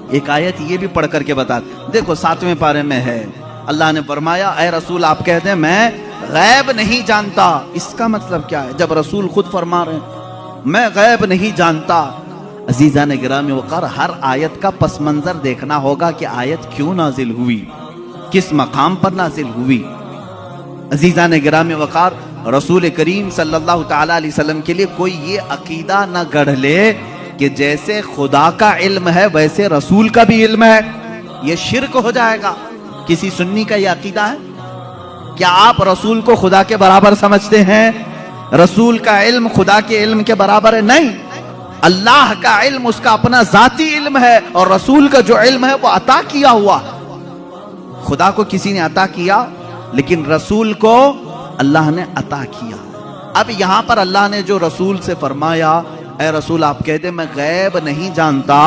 A: ایک آیت یہ بھی پڑھ کر کے بتا دیں. دیکھو 7ویں پارے میں ہے، اللہ نے فرمایا اے رسول آپ کہہ دیں میں غیب نہیں جانتا. اس کا مطلب کیا ہے جب رسول خود فرما رہے ہیں میں غیب نہیں جانتا؟ عزیزان گرامی وقار، ہر آیت کا پس منظر دیکھنا ہوگا کہ آیت کیوں نازل ہوئی، کس مقام پر نازل ہوئی. عزیزان گرامی وقار، رسول کریم صلی اللہ تعالیٰ علیہ وسلم کے لیے کوئی یہ عقیدہ نہ گڑھ لے کہ جیسے خدا کا علم ہے ویسے رسول کا بھی علم ہے. یہ شرک ہو جائے گا. کسی سنی کا یہ عقیدہ ہے؟ کیا آپ رسول کو خدا کے برابر سمجھتے ہیں؟ رسول کا علم خدا کے علم کے برابر ہے؟ نہیں. اللہ کا علم اس کا اپنا ذاتی علم ہے، اور رسول کا جو علم ہے وہ عطا کیا ہوا ہے. خدا کو کسی نے عطا کیا، لیکن رسول کو اللہ نے عطا کیا. اب یہاں پر اللہ نے جو رسول سے فرمایا اے رسول آپ کہہ دیں میں غیب نہیں جانتا،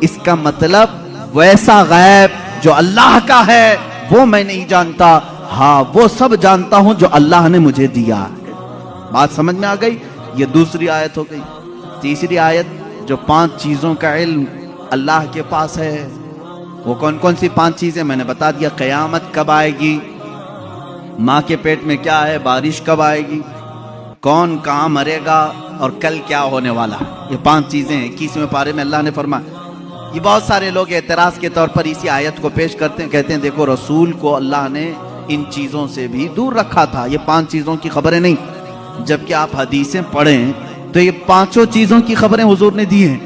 A: اس کا مطلب ویسا غیب جو اللہ کا ہے وہ میں نہیں جانتا، ہاں وہ سب جانتا ہوں جو اللہ نے مجھے دیا ہے۔ بات سمجھ میں آ گئی؟ یہ دوسری آیت ہو گئی۔ تیسری آیت جو 5 چیزوں کا علم اللہ کے پاس ہے، وہ کون کون سی 5 چیزیں میں نے بتا دیا۔ قیامت کب آئے گی، ماں کے پیٹ میں کیا ہے، بارش کب آئے گی، کون کہاں مرے گا، اور کل کیا ہونے والا۔ یہ 5 چیزیں 21ویں پارے میں اللہ نے فرمایا۔ یہ بہت سارے لوگ اعتراض کے طور پر اسی آیت کو پیش کرتے ہیں، کہتے ہیں دیکھو رسول کو اللہ نے ان چیزوں سے بھی دور رکھا تھا، یہ 5 چیزوں کی خبریں نہیں، جبکہ آپ حدیثیں پڑھیں تو یہ 5 چیزوں کی خبریں حضور نے دی ہیں۔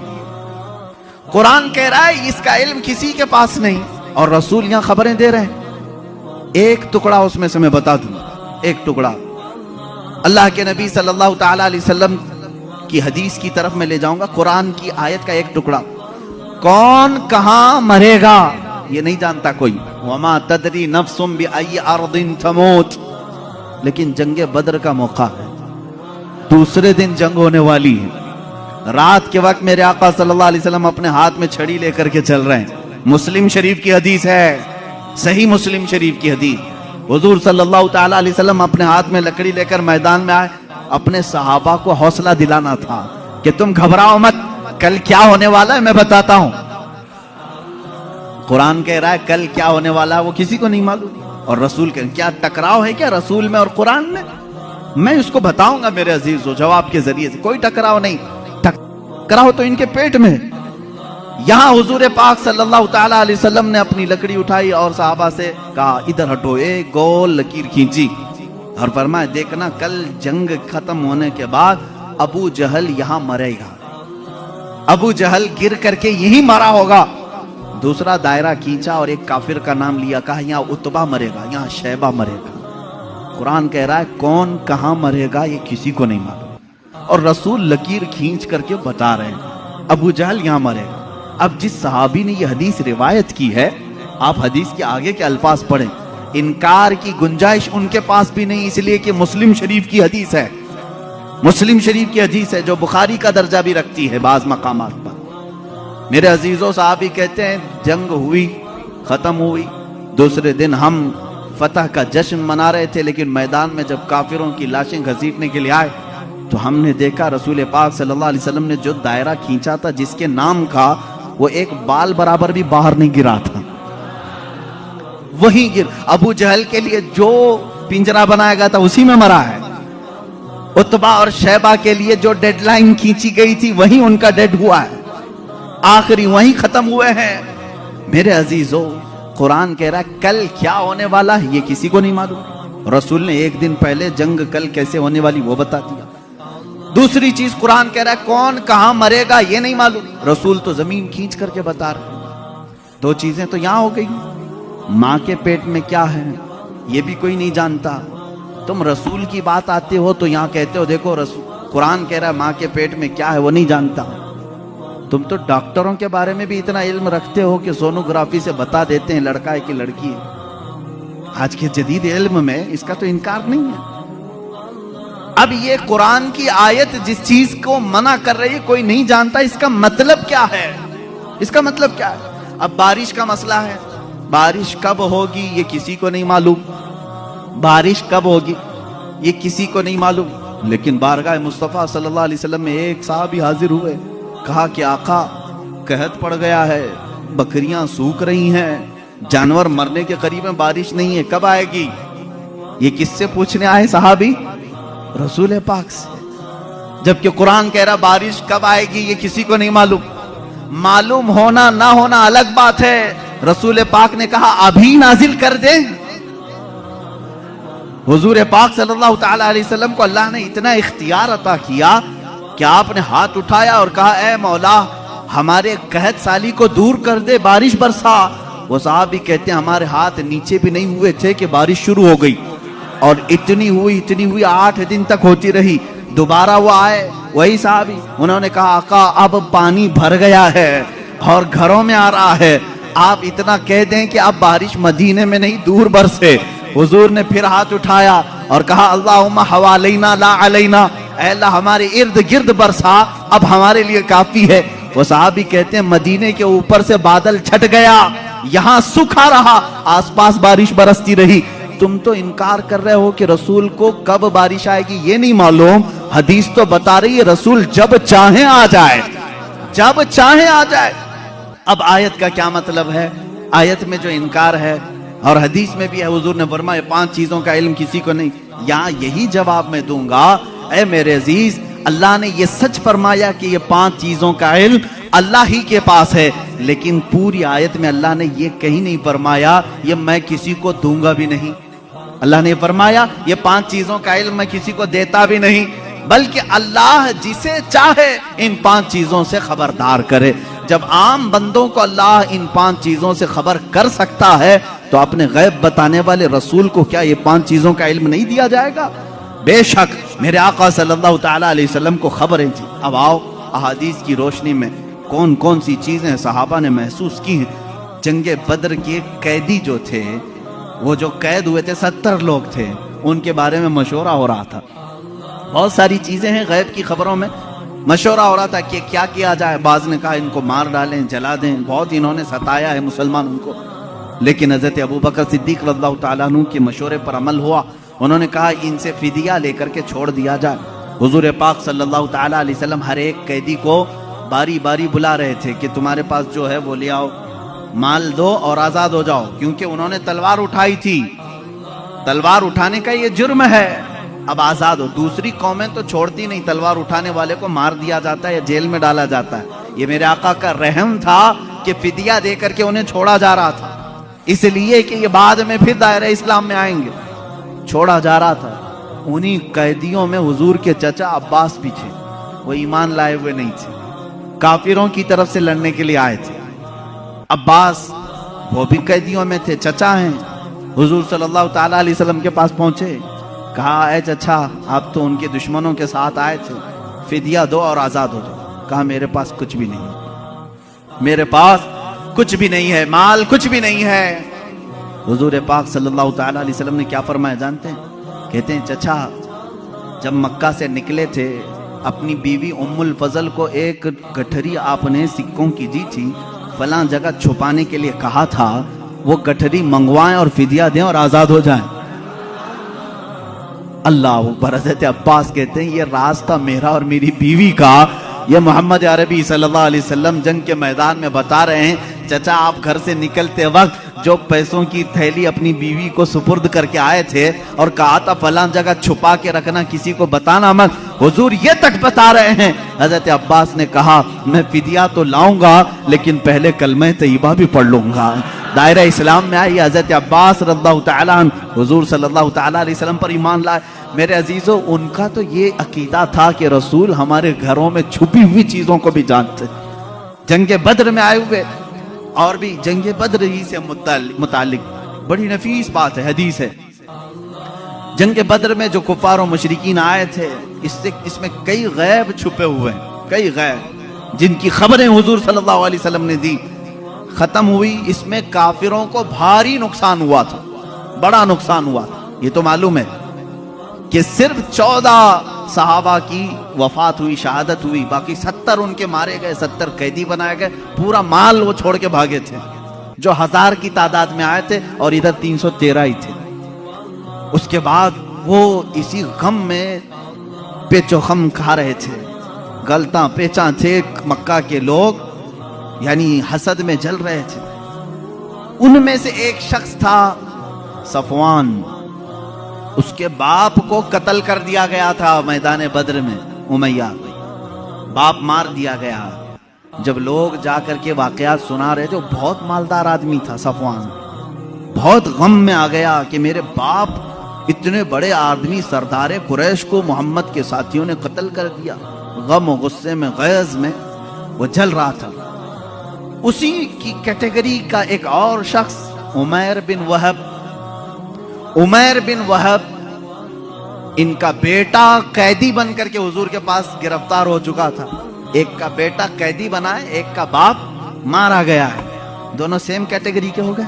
A: قرآن کہہ رہا ہے اس کا علم کسی کے پاس نہیں، اور رسول یہاں خبریں دے رہے ہیں۔ ایک ٹکڑا اس میں سے میں بتا دوں، ایک ٹکڑا اللہ کے نبی صلی اللہ تعالی علیہ وسلم کی حدیث کی طرف میں لے جاؤں گا۔ قرآن کی آیت کا ایک ٹکڑا، کون کہاں مرے گا یہ نہیں جانتا کوئی، وما تدری نفس بأی ارض تموت، لیکن جنگ بدر کا موقع ہے، دوسرے دن جنگ ہونے والی ہے۔ رات کے وقت میرے آقا صلی اللہ علیہ وسلم اپنے ہاتھ میں چھڑی لے کر کے چل رہے ہیں، مسلم شریف کی حدیث ہے، صحیح مسلم شریف کی حدیث۔ حضور صلی اللہ تعالی علیہ وسلم اپنے ہاتھ میں لکڑی لے کر میدان میں آئے، اپنے صحابہ کو حوصلہ دلانا تھا کہ تم گھبراؤ مت، کل کیا ہونے والا ہے میں بتاتا ہوں۔ قرآن کہہ رہا ہے کل کیا ہونے والا ہے وہ کسی کو نہیں معلوم، اور رسول کہہ کیا ٹکراؤ ہے کیا رسول میں اور قرآن میں اس کو بتاؤں گا میرے عزیز، جواب کے ذریعے سے کوئی ٹکراؤ نہیں، ٹکراؤ تو ان کے پیٹ میں۔ یہاں حضور پاک صلی اللہ تعالی علیہ وسلم نے اپنی لکڑی اٹھائی اور صحابہ سے کہا ادھر ہٹو، ایک گول لکیر کھینچی اور فرمایا دیکھنا کل جنگ ختم ہونے کے بعد ابو جہل یہاں مرے گا، ابو جہل گر کر کے یہی مرا ہوگا۔ دوسرا دائرہ کھینچا اور ایک کافر کا نام لیا، کہا یہاں عتبہ مرے گا، یہاں شیبہ مرے گا۔ قرآن کہہ رہا ہے کون کہاں مرے گا یہ کسی کو نہیں معلوم، اور رسول لکیر کھینچ کر کے بتا رہے ہیں ابو جہل یہاں مرے گا۔ اب جس صحابی نے یہ حدیث روایت کی ہے، آپ حدیث کے آگے کے الفاظ پڑھیں، انکار کی گنجائش ان کے پاس بھی نہیں، اس لیے کہ مسلم شریف کی حدیث ہے، مسلم شریف کی حدیث ہے جو بخاری کا درجہ بھی رکھتی ہے بعض مقامات پر۔ میرے عزیزوں صحابی کہتے ہیں جنگ ہوئی، ختم ہوئی، دوسرے دن ہم فتح کا جشن منا رہے تھے، لیکن میدان میں جب کافروں کی لاشیں گھسیٹنے کے لیے آئے تو ہم نے دیکھا رسول پاک صلی اللہ علیہ وسلم نے جو دائرہ کھینچا تھا جس کے نام کا، وہ ایک بال برابر بھی باہر نہیں گرا تھا، وہی گر۔ ابو جہل کے لیے جو پنجرا بنایا گیا تھا اسی میں مرا ہے، عتبہ اور شیبہ کے لیے جو ڈیڈ لائن کھینچی گئی تھی وہی ان کا ڈیڈ ہوا ہے، آخری وہی ختم ہوئے ہیں۔ میرے عزیزو قرآن کہہ رہا ہے کل کیا ہونے والا ہے یہ کسی کو نہیں معلوم، رسول نے ایک دن پہلے جنگ کل کیسے ہونے والی وہ بتا دیا۔ دوسری چیز قرآن کہہ رہا ہے کون کہاں مرے گا یہ نہیں معلوم، رسول تو زمین کھینچ کر کے بتا رہے ہیں۔ 2 چیزیں تو یہاں ہو گئی، ماں کے پیٹ میں کیا ہے یہ بھی کوئی نہیں جانتا، تم رسول کی بات آتے ہو تو یہاں کہتے ہو دیکھو قرآن کہہ رہا ہے ماں کے پیٹ میں کیا ہے وہ نہیں جانتا۔ تم تو ڈاکٹروں کے بارے میں بھی اتنا علم رکھتے ہو کہ سونوگرافی سے بتا دیتے ہیں لڑکا ہے کہ لڑکی ہے، آج کے جدید علم میں اس کا تو انکار نہیں ہے۔ اب یہ قرآن کی آیت جس چیز کو منع کر رہی ہے کوئی نہیں جانتا، اس کا مطلب کیا ہے، اس کا مطلب کیا ہے؟ اب بارش کا مسئلہ ہے، بارش کب ہوگی یہ کسی کو نہیں معلوم، بارش کب ہوگی یہ کسی کو نہیں معلوم، لیکن بارگاہ مصطفیٰ صلی اللہ علیہ وسلم میں ایک صحابی حاضر ہوئے، کہا کہ آقا قحط پڑ گیا ہے، بکریاں سوکھ رہی ہیں، جانور مرنے کے قریب ہیں، بارش نہیں ہے، کب آئے گی؟ یہ کس سے پوچھنے آئے صحابی؟ رسول پاک سے، جبکہ قرآن کہہ رہا بارش کب آئے گی یہ کسی کو نہیں معلوم۔ معلوم ہونا نہ ہونا الگ بات ہے، رسول پاک نے کہا ابھی نازل کر دیں۔ حضور پاک صلی اللہ تعالی علیہ وسلم کو اللہ نے اتنا اختیار عطا کیا کہ آپ نے ہاتھ اٹھایا اور کہا اے مولا ہمارے قحط سالی کو دور کر دے، بارش برسا۔ وہ صحابی کہتے ہیں ہمارے ہاتھ نیچے بھی نہیں ہوئے تھے کہ بارش شروع ہو گئی، اور اتنی ہوئی 8 دن تک ہوتی رہی۔ دوبارہ وہ آئے وہی صحابی، انہوں نے کہا آقا اب پانی بھر گیا ہے اور گھروں میں آ رہا ہے، آپ اتنا کہہ دیں کہ اب بارش مدینے میں نہیں دور برسے۔ حضور نے پھر ہاتھ اٹھایا اور کہا اللہم حوالینا لا علینا، اے اللہ ہمارے ارد گرد برسا، اب ہمارے لیے کافی ہے۔ وہ صحابی کہتے ہیں مدینے کے اوپر سے بادل چھٹ گیا، یہاں سکھا رہا، آس پاس بارش برستی رہی، تم تو انکار کر رہے ہو کہ رسول کو کب بارش آئے گی یہ نہیں معلوم، حدیث تو بتا رہی ہے رسول جب چاہیں آ جائے، جب چاہیں آ جائے۔ اب آیت کا کیا مطلب ہے؟ آیت میں جو انکار ہے اور حدیث میں بھی ہے، حضور نے فرمایا 5 چیزوں کا علم کسی کو نہیں، یہاں یہی جواب میں دوں گا، اے میرے عزیز اللہ نے یہ سچ فرمایا کہ یہ 5 چیزوں کا علم اللہ ہی کے پاس ہے، لیکن پوری آیت میں اللہ نے یہ کہیں نہیں فرمایا یہ میں کسی کو دوں گا بھی نہیں، اللہ نے فرمایا یہ 5 چیزوں کا علم میں کسی کو دیتا بھی نہیں، بلکہ اللہ جسے چاہے ان 5 چیزوں سے خبردار کرے۔ جب عام بندوں کو اللہ ان 5 چیزوں سے خبر کر سکتا ہے تو اپنے غیب بتانے والے رسول کو کیا یہ 5 چیزوں کا علم نہیں دیا جائے گا؟ بے شک میرے آقا صلی اللہ تعالیٰ علیہ وسلم کو خبریں تھیں۔ اب آؤ احادیث کی روشنی میں کون کون سی چیزیں صحابہ نے محسوس کی ہیں۔ جنگ بدر کے قیدی جو تھے، وہ جو قید ہوئے تھے 70 لوگ تھے، ان کے بارے میں مشورہ ہو رہا تھا، بہت ساری چیزیں ہیں غیب کی خبروں میں، مشورہ ہو رہا تھا کہ کیا کیا جائے۔ بعض نے کہا ان کو مار ڈالیں، جلا دیں، بہت انہوں نے ستایا ہے مسلمانوں کو، لیکن حضرت ابوبکر صدیق رضی اللہ تعالیٰ عنہ کے مشورے پر عمل ہوا، انہوں نے کہا ان سے فدیہ لے کر کے چھوڑ دیا جائے۔ حضور پاک صلی اللہ تعالیٰ علیہ وسلم ہر ایک قیدی کو باری باری بلا رہے تھے کہ تمہارے پاس جو ہے وہ لے آؤ، مال دو اور آزاد ہو جاؤ، کیونکہ انہوں نے تلوار اٹھائی تھی، تلوار اٹھانے کا یہ جرم ہے، اب آزاد ہو۔ دوسری قومیں تو چھوڑتی نہیں، تلوار اٹھانے والے کو مار دیا جاتا ہے یا جیل میں ڈالا جاتا ہے، یہ میرے آقا کا رحم تھا کہ فدیہ دے کر کے انہیں چھوڑا جا رہا تھا، اس لیے کہ یہ بعد میں پھر دائرہ اسلام میں آئیں گے، چھوڑا جا رہا تھا۔ انہی قیدیوں میں حضور کے چچا عباس بھی تھے، وہ ایمان لائے ہوئے نہیں تھے، کافروں کی طرف سے لڑنے کے لیے آئے تھے۔ عباس وہ بھی قیدیوں میں تھے، چچا ہیں، حضور صلی اللہ تعالیٰ علیہ وسلم کے پاس پہنچے، کہا اے چچا آپ تو ان کے دشمنوں کے ساتھ آئے تھے، فدیہ دو اور آزاد ہو جاؤ۔ کہا میرے پاس کچھ بھی نہیں ہے، میرے پاس کچھ بھی نہیں ہے، مال کچھ بھی نہیں ہے۔ حضور پاک صلی اللہ تعالیٰ علیہ وسلم نے کیا فرمایا جانتے ہیں؟ کہتے ہیں چچا جب مکہ سے نکلے تھے اپنی بیوی ام الفضل کو ایک گٹھری آپ نے سکوں کی دی تھی، فلاں جگہ چھپانے کے لیے کہا تھا، وہ گٹھری منگوائیں اور فدیہ دیں اور آزاد ہو جائیں۔ اللہ اکبر۔ حضرت عباس کہتے ہیں یہ راز تھا میرا اور میری بیوی کا، یہ محمد عربی صلی اللہ علیہ وسلم جنگ کے میدان میں بتا رہے ہیں، چچا آپ گھر سے نکلتے وقت جو پیسوں کی تھیلی اپنی بیوی کو سپرد کر کے آئے تھے اور کہا تھا فلاں جگہ چھپا کے رکھنا، کسی کو بتانا مت، حضور یہ تک بتا رہے ہیں۔ حضرت عباس نے کہا میں فدیہ تو لاؤں گا لیکن پہلے کلمہ طیبہ بھی پڑھ لوں گا۔ دائرہ اسلام میں آئی حضرت عباس رضی اللہ تعالیٰ عنہ حضور صلی اللہ تعالیٰ علیہ وسلم پر ایمان لائے۔ میرے عزیزو ان کا تو یہ عقیدہ تھا کہ رسول ہمارے گھروں میں چھپی ہوئی چیزوں کو بھی جانتے۔ جنگ بدر میں آئے ہوئے اور بھی جنگ بدر ہی سے متعلق بڑی نفیس بات ہے، حدیث ہے، جنگ بدر میں جو کفار و مشرکین آئے تھے اس میں کئی غیب چھپے ہوئے ہیں، کئی غیب جن کی خبریں حضور صلی اللہ علیہ وسلم نے دی۔ ختم ہوئی اس میں کافروں کو بھاری نقصان ہوا تھا، بڑا نقصان ہوا تھا۔ یہ تو معلوم ہے کہ صرف 14 صحابہ کی وفات ہوئی، شہادت ہوئی، باقی 70 ان کے مارے گئے، 70 قیدی بنائے گئے، پورا مال وہ چھوڑ کے بھاگے تھے، جو 1000 کی تعداد میں آئے تھے اور ادھر 313 ہی تھے۔ اس کے بعد وہ اسی غم میں پیچ و خم کھا رہے تھے، گلتاں پیچاں تھے، مکہ کے لوگ یعنی حسد میں جل رہے تھے۔ ان میں سے ایک شخص تھا صفوان، اس کے باپ کو قتل کر دیا گیا تھا میدان بدر میں، امیہ باپ مار دیا گیا۔ جب لوگ جا کر کے واقعات سنا رہے جو بہت مالدار آدمی تھا صفوان، بہت غم میں آ گیا کہ میرے باپ اتنے بڑے آدمی سردار قریش کو محمد کے ساتھیوں نے قتل کر دیا۔ غم و غصے میں غیظ میں وہ جل رہا تھا۔ اسی کی کیٹیگری کا ایک اور شخص عمیر بن وہب، عمیر بن وہب ان کا بیٹا قیدی بن کر کے حضور کے پاس گرفتار ہو چکا تھا۔ ایک کا بیٹا قیدی بنا ہے، ایک کا باپ مارا گیا ہے، دونوں سیم کیٹیگری کے ہو گئے،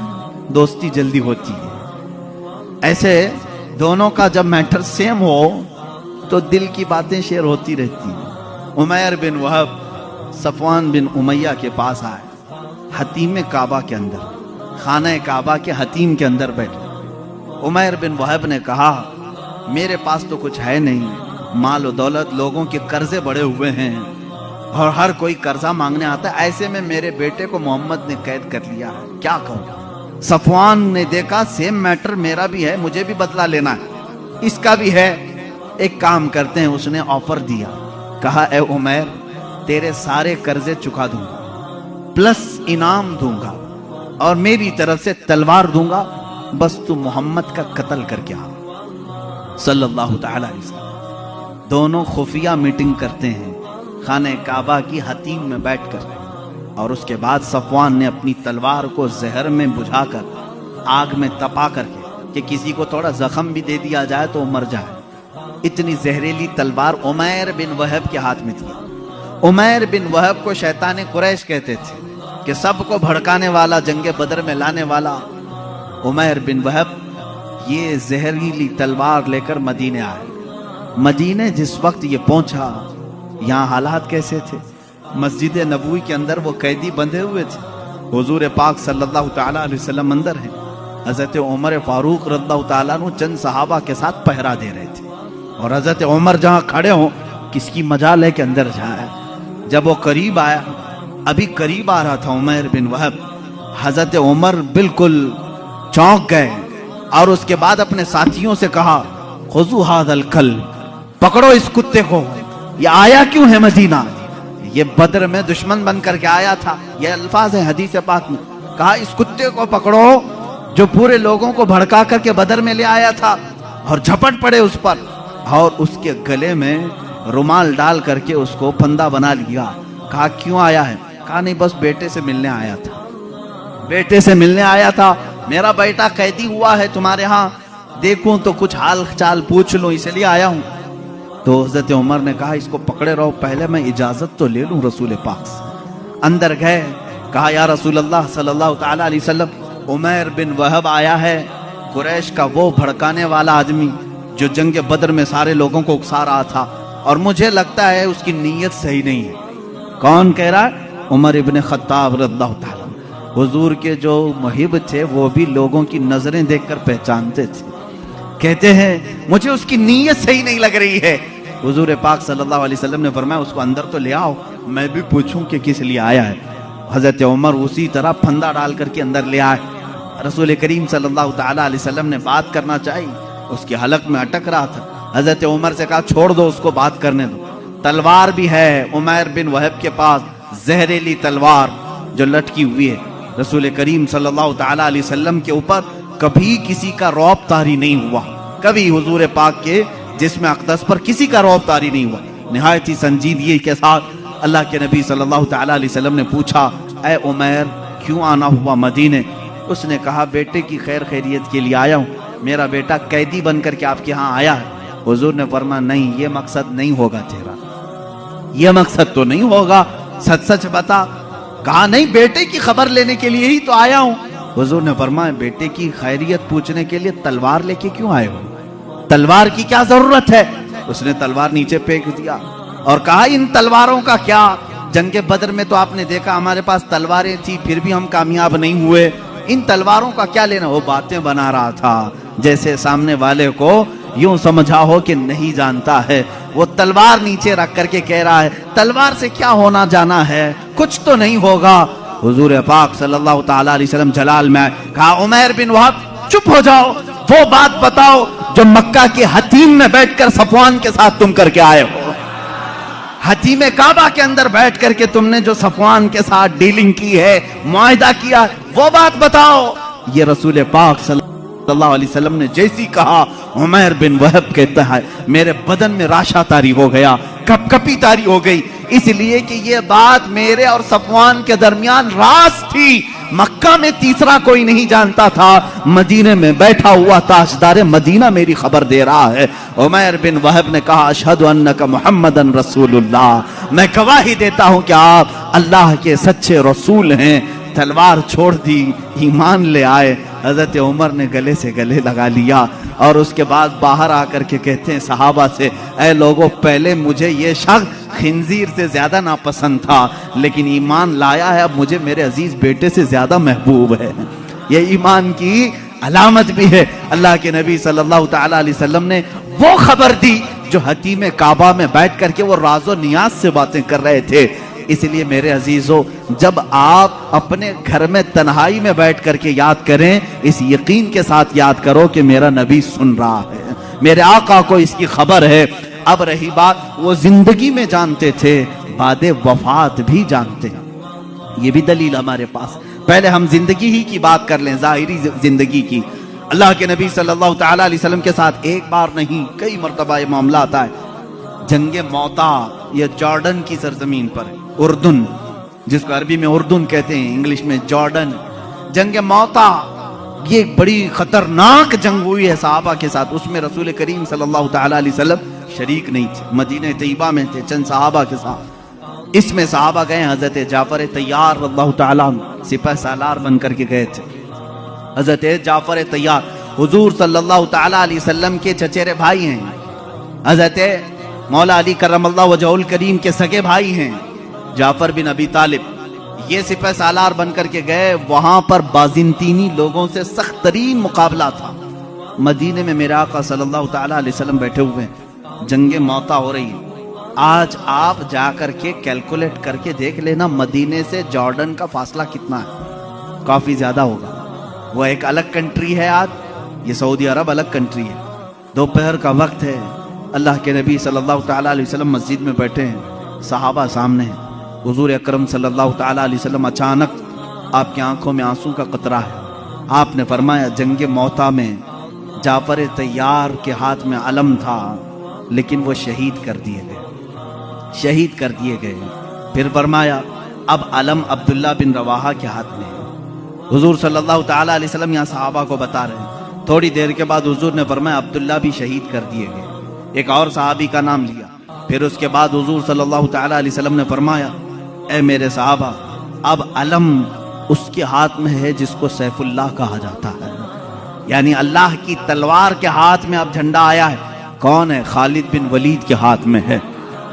A: دوستی جلدی ہوتی ہے۔ ایسے دونوں کا جب میٹر سیم ہو تو دل کی باتیں شیئر ہوتی رہتی ہیں۔ عمیر بن وہب صفوان بن امیہ کے پاس آئے، حتیم کعبہ کے اندر، خانہ کعبہ کے حتیم کے اندر بیٹھے۔ عمیر بن وہب نے کہا میرے پاس تو کچھ ہے نہیں، مال و دولت، لوگوں کے قرضے بڑے ہوئے ہیں اور ہر کوئی قرضہ مانگنے آتا ہے، ایسے میں میرے بیٹے کو محمد نے قید کر لیا ہے، کیا کہوں؟ صفوان نے دیکھا سیم میٹر میرا بھی ہے، مجھے بھی بدلہ لینا ہے، اس کا بھی ہے، ایک کام کرتے ہیں۔ اس نے آفر دیا، کہا اے عمیر تیرے سارے قرضے چکا دوں گا، پلس انعام دوں گا اور میری طرف سے تلوار دوں گا، بس تو محمد کا قتل کر کے آ۔ صلی اللہ تعالی علیہ وسلم دونوں خفیہ میٹنگ کرتے ہیں خانہ کعبہ کی حتیم میں بیٹھ کر، اور اس کے بعد صفوان نے اپنی تلوار کو زہر میں بجھا کر، آگ میں تپا کر کے، کہ کسی کو تھوڑا زخم بھی دے دیا جائے تو مر جائے، اتنی زہریلی تلوار عمیر بن وہب کے ہاتھ میں تھی۔ عمیر بن وہب کو شیطان قریش کہتے تھے کہ سب کو بھڑکانے والا، جنگ بدر میں لانے والا عمیر بن وہب یہ زہریلی تلوار لے کر مدینے آئے۔ مدینے جس وقت یہ پہنچا، یہاں حالات کیسے تھے؟ مسجد نبوی کے اندر وہ قیدی بندھے ہوئے تھے، حضور پاک صلی اللہ تعالی علیہ وسلم اندر ہیں، حضرت عمر فاروق رضی اللہ تعالیٰ عنہ چند صحابہ کے ساتھ پہرا دے رہے تھے، اور حضرت عمر جہاں کھڑے ہوں کس کی مجال ہے کہ اندر جائے۔ جب وہ قریب آیا، ابھی قریب آ رہا تھا عمیر بن وہب، حضرت عمر بالکل چونک گئے، اور اس کے بعد اپنے ساتھیوں سے کہا خذوا ھذا الکلب، پکڑو اس کتے کو، یہ آیا کیوں ہے مدینہ؟ یہ بدر میں دشمن بن کر کے آیا تھا، یہ الفاظ ہیں حدیث پاک میں، کہا اس کتے کو پکڑو جو پورے لوگوں کو بھڑکا کر کے بدر میں لے آیا تھا، اور جھپٹ پڑے اس پر، اور اس کے گلے میں رومال ڈال کر کے اس کو پھندا بنا لیا۔ کہا کیوں آیا ہے؟ کہا نہیں بس بیٹے سے ملنے آیا تھا، بیٹے سے ملنے آیا تھا، میرا بیٹا قیدی ہوا ہے تمہارے ہاں، دیکھوں تو کچھ حال چال پوچھ لوں، اس لیے آیا ہوں۔ تو حضرت عمر نے کہا اس کو پکڑے رہو، پہلے میں اجازت تو لے لوں رسول پاک سے۔ اندر گئے، کہا یا رسول اللہ صلی اللہ تعالی علیہ وسلم، عمیر بن وہب آیا ہے، قریش کا وہ بھڑکانے والا آدمی جو جنگ بدر میں سارے لوگوں کو اکسا رہا تھا، اور مجھے لگتا ہے اس کی نیت صحیح نہیں ہے۔ کون کہہ رہا ہے؟ عمر ابن خطاب رضی اللہ تعالیٰ۔ حضور کے جو محب تھے وہ بھی لوگوں کی نظریں دیکھ کر پہچانتے تھے، کہتے ہیں مجھے اس کی نیت صحیح نہیں لگ رہی ہے۔ حضور پاک صلی اللہ علیہ وسلم نے فرمایا اس کو اندر تو لے آؤ، میں بھی پوچھوں کہ کس لیے آیا ہے۔ حضرت عمر اسی طرح پھندا ڈال کر کے اندر لے آئے۔ رسول کریم صلی اللہ تعالی علیہ وسلم نے بات کرنا چاہی، اس کی حلق میں اٹک رہا تھا۔ حضرت عمر سے کہا چھوڑ دو اس کو، بات کرنے دو۔ تلوار بھی ہے عمیر بن وہب کے پاس، زہریلی تلوار جو لٹکی ہوئی ہے۔ رسول کریم صلی اللہ تعالی علیہ وسلم کے اوپر کبھی کسی کا رعب طاری نہیں ہوا، کبھی حضور پاک کے جسم اقدس پر کسی کا رعب طاری نہیں ہوا۔ نہایت ہی سنجیدگی کے ساتھ اللہ کے نبی صلی اللہ تعالی علیہ وسلم نے پوچھا اے عمیر کیوں آنا ہوا مدینے؟ اس نے کہا بیٹے کی خیر خیریت کے لیے آیا ہوں، میرا بیٹا قیدی بن کر کے آپ کے ہاں آیا ہے۔ حضور نے فرمایا نہیں، یہ مقصد نہیں ہوگا تیرا، یہ مقصد تو نہیں ہوگا، سچ سچ بتا۔ کہا نہیں، بیٹے کی خبر لینے کے لیے ہی تو آیا ہوں۔ حضور نے فرمایا بیٹے کی خیریت پوچھنے کے لیے تلوار لے کے کیوں آئے ہو؟ تلوار کی کیا ضرورت ہے؟ اس نے تلوار نیچے پھینک دیا اور کہا ان تلواروں کا کیا؟ جنگ بدر میں تو آپ نے دیکھا ہمارے پاس تلواریں تھی، پھر بھی ہم کامیاب نہیں ہوئے، ان تلواروں کا کیا لینا؟ وہ باتیں بنا رہا تھا جیسے سامنے والے کو یوں سمجھا ہو کہ نہیں جانتا ہے۔ وہ تلوار نیچے رکھ کر کے کہہ رہا ہے تلوار سے کیا ہونا جانا ہے، کچھ تو نہیں ہوگا۔ حضور پاک صلی اللہ تعالی علیہ وسلم جلال میں کہا عمیر بن وہب چپ ہو جاؤ، وہ بات بتاؤ جو مکہ کے حتیم میں بیٹھ کر صفوان کے ساتھ تم کر کے آئے ہو، حتیم کعبہ کے اندر بیٹھ کر کے تم نے جو صفوان کے ساتھ ڈیلنگ کی ہے، معاہدہ کیا، وہ بات بتاؤ۔ یہ رسول پاک صلی اللہ علیہ وسلم نے جیسی کہا، عمیر بن وہب کہتا ہے میرے بدن میں راشا طاری ہو گیا، کپ کپی طاری ہو گئی، اس لیے کہ یہ بات میرے اور صفوان کے درمیان راز تھی، مکہ میں تیسرا کوئی نہیں جانتا تھا، مدینے میں بیٹھا ہوا تاجدار مدینہ میری خبر دے رہا ہے۔ عمیر بن وہب نے کہا اشہد انک محمد رسول اللہ، میں گواہی دیتا ہوں کہ آپ اللہ کے سچے رسول ہیں۔ تلوار چھوڑ دی، ایمان لے آئے حضرت عمر نے گلے سے گلے لگا لیا اور اس کے بعد باہر آ کر کے کہتے ہیں صحابہ سے، اے لوگوں، پہلے مجھے یہ شخص خنزیر سے زیادہ ناپسند تھا، لیکن ایمان لایا ہے، اب مجھے میرے عزیز بیٹے سے زیادہ محبوب ہے۔ یہ ایمان کی علامت بھی ہے۔ اللہ کے نبی صلی اللہ تعالی علیہ وسلم نے وہ خبر دی جو حتیم کعبہ میں بیٹھ کر کے وہ راز و نیاز سے باتیں کر رہے تھے۔ اس لیے میرے عزیزو، جب آپ اپنے گھر میں تنہائی میں بیٹھ کر کے یاد کریں، اس یقین کے ساتھ یاد کرو کہ میرا نبی سن رہا ہے، میرے آقا کو اس کی خبر ہے۔ اب رہی بات، وہ زندگی میں جانتے تھے، بعد وفات بھی جانتے ہیں۔ یہ بھی دلیل ہمارے پاس۔ پہلے ہم زندگی ہی کی بات کر لیں، ظاہری زندگی کی۔ اللہ کے نبی صلی اللہ تعالی علیہ وسلم کے ساتھ ایک بار نہیں کئی مرتبہ یہ معاملہ آتا ہے۔ جنگ موتا، یہ جارڈن کی سرزمین پر، اردن، جس کو عربی میں اردن کہتے ہیں، انگلش میں جارڈن۔ جنگ موتا یہ ایک بڑی خطرناک جنگ ہوئی ہے صحابہ کے ساتھ۔ اس میں رسول کریم صلی اللہ تعالی علیہ وسلم شریک نہیں تھے، مدینہ طیبہ میں تھے چند صحابہ کے ساتھ۔ اس میں صحابہ گئے، حضرت جعفر طیار اللہ تعالیٰ سپہ سالار بن کر کے گئے تھے۔ حضرت جعفر طیار حضور صلی اللہ تعالی علیہ وسلم کے چچیرے بھائی ہیں، حضرت مولا علی کرم اللہ وجہہ الکریم کے سگے بھائی ہیں، جعفر بن ابی طالب۔ یہ سپہ سالار بن کر کے گئے، وہاں پر بازنطینی لوگوں سے سخت ترین مقابلہ تھا۔ مدینے میں میرے آقا صلی اللہ تعالی علیہ وسلم بیٹھے ہوئے ہیں، جنگ موتا ہو رہی ہے۔ آج آپ جا کر کے کیلکولیٹ کر کے دیکھ لینا مدینے سے جارڈن کا فاصلہ کتنا ہے، کافی زیادہ ہوگا۔ وہ ایک الگ کنٹری ہے، آج یہ سعودی عرب الگ کنٹری ہے۔ دوپہر کا وقت ہے، اللہ کے نبی صلی اللہ تعالی علیہ وسلم مسجد میں بیٹھے ہیں، صحابہ سامنے ہیں۔ حضور اکرم صلی اللہ تعالی علیہ وسلم اچانک آپ کی آنکھوں میں آنسو کا قطرہ ہے۔ آپ نے فرمایا، جنگ موتا میں جعفر طیار کے ہاتھ میں علم تھا، لیکن وہ شہید کر دیے گئے، شہید کر دیے گئے۔ پھر فرمایا، اب علم عبداللہ بن رواحہ کے ہاتھ میں ہے۔ حضور صلی اللہ تعالی علیہ وسلم یہاں صحابہ کو بتا رہے ہیں۔ تھوڑی دیر کے بعد حضور نے فرمایا، عبداللہ بھی شہید کر دیے گئے۔ ایک اور صحابی کا نام لیا۔ پھر اس کے بعد حضور صلی اللہ تعالی علیہ وسلم نے فرمایا، اے میرے صحابہ، اب علم اس کے ہاتھ میں ہے جس کو سیف اللہ کہا جاتا ہے، یعنی اللہ کی تلوار کے ہاتھ میں اب جھنڈا آیا ہے۔ کون ہے؟ خالد بن ولید کے ہاتھ میں ہے۔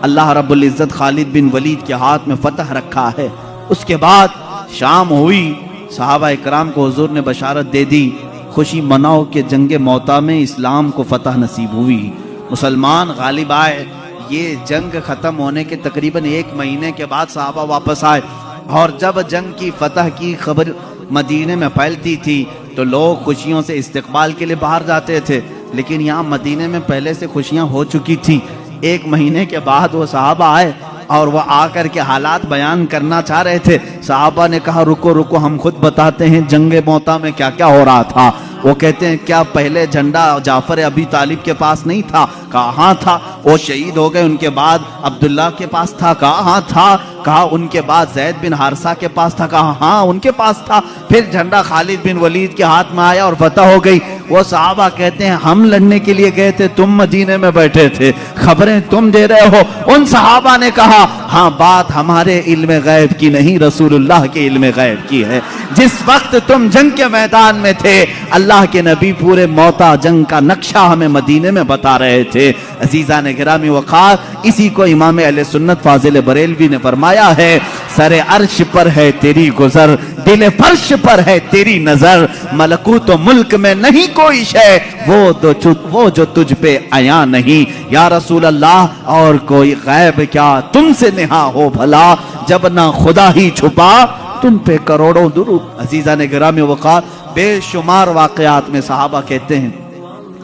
A: اللہ رب العزت خالد بن ولید کے ہاتھ میں فتح رکھا ہے۔ اس کے بعد شام ہوئی، صحابہ اکرام کو حضور نے بشارت دے دی، خوشی مناؤ کہ جنگ موتا میں اسلام کو فتح نصیب ہوئی، مسلمان غالب آئے۔ یہ جنگ ختم ہونے کے تقریباً 1 مہینے کے بعد صحابہ واپس آئے، اور جب جنگ کی فتح کی خبر مدینے میں پھیلتی تھی تو لوگ خوشیوں سے استقبال کے لیے باہر جاتے تھے، لیکن یہاں مدینے میں پہلے سے خوشیاں ہو چکی تھی۔ 1 مہینے کے بعد وہ صحابہ آئے اور وہ آ کر کے حالات بیان کرنا چاہ رہے تھے۔ صحابہ نے کہا، رکو رکو، ہم خود بتاتے ہیں جنگ موتا میں کیا کیا ہو رہا تھا۔ وہ کہتے ہیں، کیا پہلے جھنڈا جعفر ابی طالب کے پاس نہیں تھا؟ کہا ہاں تھا۔ وہ شہید ہو گئے، ان کے بعد عبداللہ کے پاس تھا؟ کہا ہاں تھا۔ کہا ان کے بعد زید بن حارثہ کے پاس تھا؟ کہا ہاں ان کے پاس تھا۔ پھر جھنڈا خالد بن ولید کے ہاتھ میں آیا اور فتح ہو گئی۔ وہ صحابہ کہتے ہیں، ہم لڑنے کے لیے گئے تھے، تم مدینے میں بیٹھے تھے، خبریں تم دے رہے ہو۔ ان صحابہ نے کہا، ہاں بات ہمارے علم غیب کی نہیں، رسول اللہ کے علم غیب کی ہے۔ جس وقت تم جنگ کے میدان میں تھے، اللہ کے نبی پورے موتا جنگ کا نقشہ ہمیں مدینے میں بتا رہے تھے۔ عزیزان گرامی وقار، اسی کو امام اہل سنت فاضل بریلوی نے فرمایا ہے، سر عرش پر ہے تیری گزر، دل فرش پر ہے تیری نظر، ملکوت و ملک میں نہیں کوئی شے، وہ جو تجھ پہ عیاں نہیں۔ یا رسول اللہ، اور کوئی غیب کیا تم سے نہا ہو بھلا، جب نہ خدا ہی چھپا تم پہ کروڑوں درود۔ عزیزان گرامی وقار، بے شمار واقعات میں صحابہ کہتے ہیں،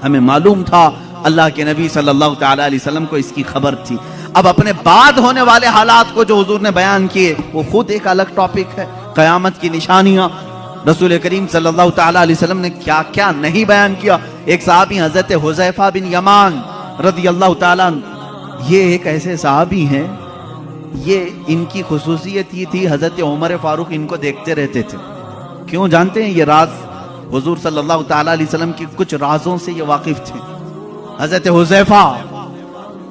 A: ہمیں معلوم تھا اللہ کے نبی صلی اللہ تعالی علیہ وسلم کو اس کی خبر تھی۔ اب اپنے بعد ہونے والے حالات کو جو حضور نے بیان کیے، وہ خود ایک الگ ٹاپک ہے، قیامت کی نشانیاں۔ رسول کریم صلی اللہ تعالی علیہ وسلم نے کیا کیا نہیں بیان کیا۔ ایک صحابی حضرت حذیفہ بن یمان رضی اللہ تعالیٰ عنہ، یہ ایک ایسے صحابی ہیں، یہ ان کی خصوصیت یہ تھی، حضرت عمر فاروق ان کو دیکھتے رہتے تھے۔ کیوں جانتے ہیں؟ یہ راز حضور صلی اللہ تعالی علیہ وسلم کی کچھ رازوں سے یہ واقف تھے۔ حضرت حذیفہ،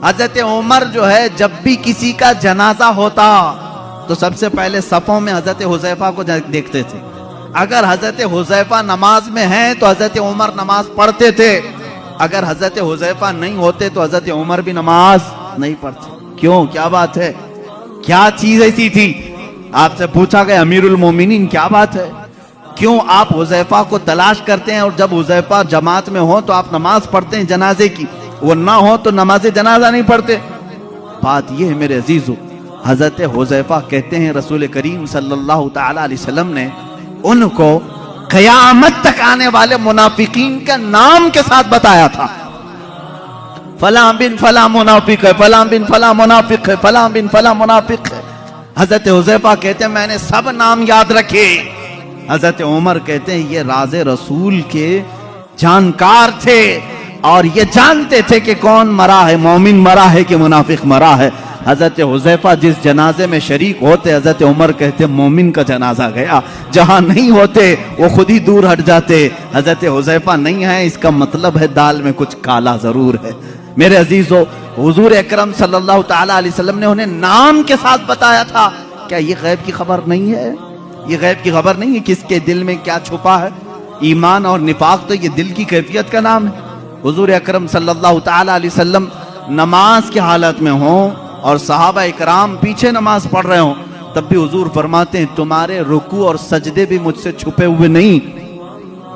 A: حضرت عمر جو ہے، جب بھی کسی کا جنازہ ہوتا تو سب سے پہلے صفوں میں حضرت حذیفہ کو دیکھتے تھے۔ اگر حضرت حذیفہ نماز میں ہیں تو حضرت عمر نماز پڑھتے تھے، اگر حضرت حذیفہ نہیں ہوتے تو حضرت عمر بھی نماز نہیں پڑھتے۔ کیوں؟ کیا بات ہے؟ کیا چیز ایسی تھی؟ آپ سے پوچھا گیا امیر المومنین کیا بات ہے؟ کیوں آپ حذیفہ کو تلاش کرتے ہیں اور جب حذیفہ جماعت میں ہو تو آپ نماز پڑھتے ہیں جنازے کی، وہ نہ ہو تو نماز جنازہ نہیں پڑھتے؟ بات یہ ہے میرے عزیزو، حضرت حذیفہ کہتے ہیں رسول کریم صلی اللہ تعالی علیہ وسلم نے ان کو قیامت تک آنے والے منافقین کا نام کے ساتھ بتایا تھا۔ فلاں بن فلاں منافق ہے، فلاں بن فلاں منافق ہے، فلاں بن فلاں منافق ہے۔ حضرت حذیفہ کہتے ہیں میں نے سب نام یاد رکھے۔ حضرت عمر کہتے ہیں یہ راز رسول کے جانکار تھے اور یہ جانتے تھے کہ کون مرا ہے، مومن مرا ہے کہ منافق مرا ہے۔ حضرت حذیفہ جس جنازے میں شریک ہوتے حضرت عمر کہتے مومن کا جنازہ گیا، جہاں نہیں ہوتے وہ خود ہی دور ہٹ جاتے۔ حضرت حذیفہ نہیں ہے اس کا مطلب ہے دال میں کچھ کالا ضرور ہے۔ میرے عزیزو، حضور اکرم صلی اللہ تعالی علیہ وسلم نے انہیں نام کے ساتھ بتایا تھا۔ کیا یہ غیب کی خبر نہیں ہے؟ یہ غیب کی خبر نہیں ہے کس کے دل میں کیا چھپا ہے؟ ایمان اور نفاق تو یہ دل کی کیفیت کا نام ہے۔ حضور اکرم صلی اللہ تعالی علیہ وسلم نماز کی حالت میں ہوں اور صحابہ اکرام پیچھے نماز پڑھ رہے ہوں، تب بھی حضور فرماتے ہیں تمہارے رکوع اور سجدے بھی مجھ سے چھپے ہوئے نہیں،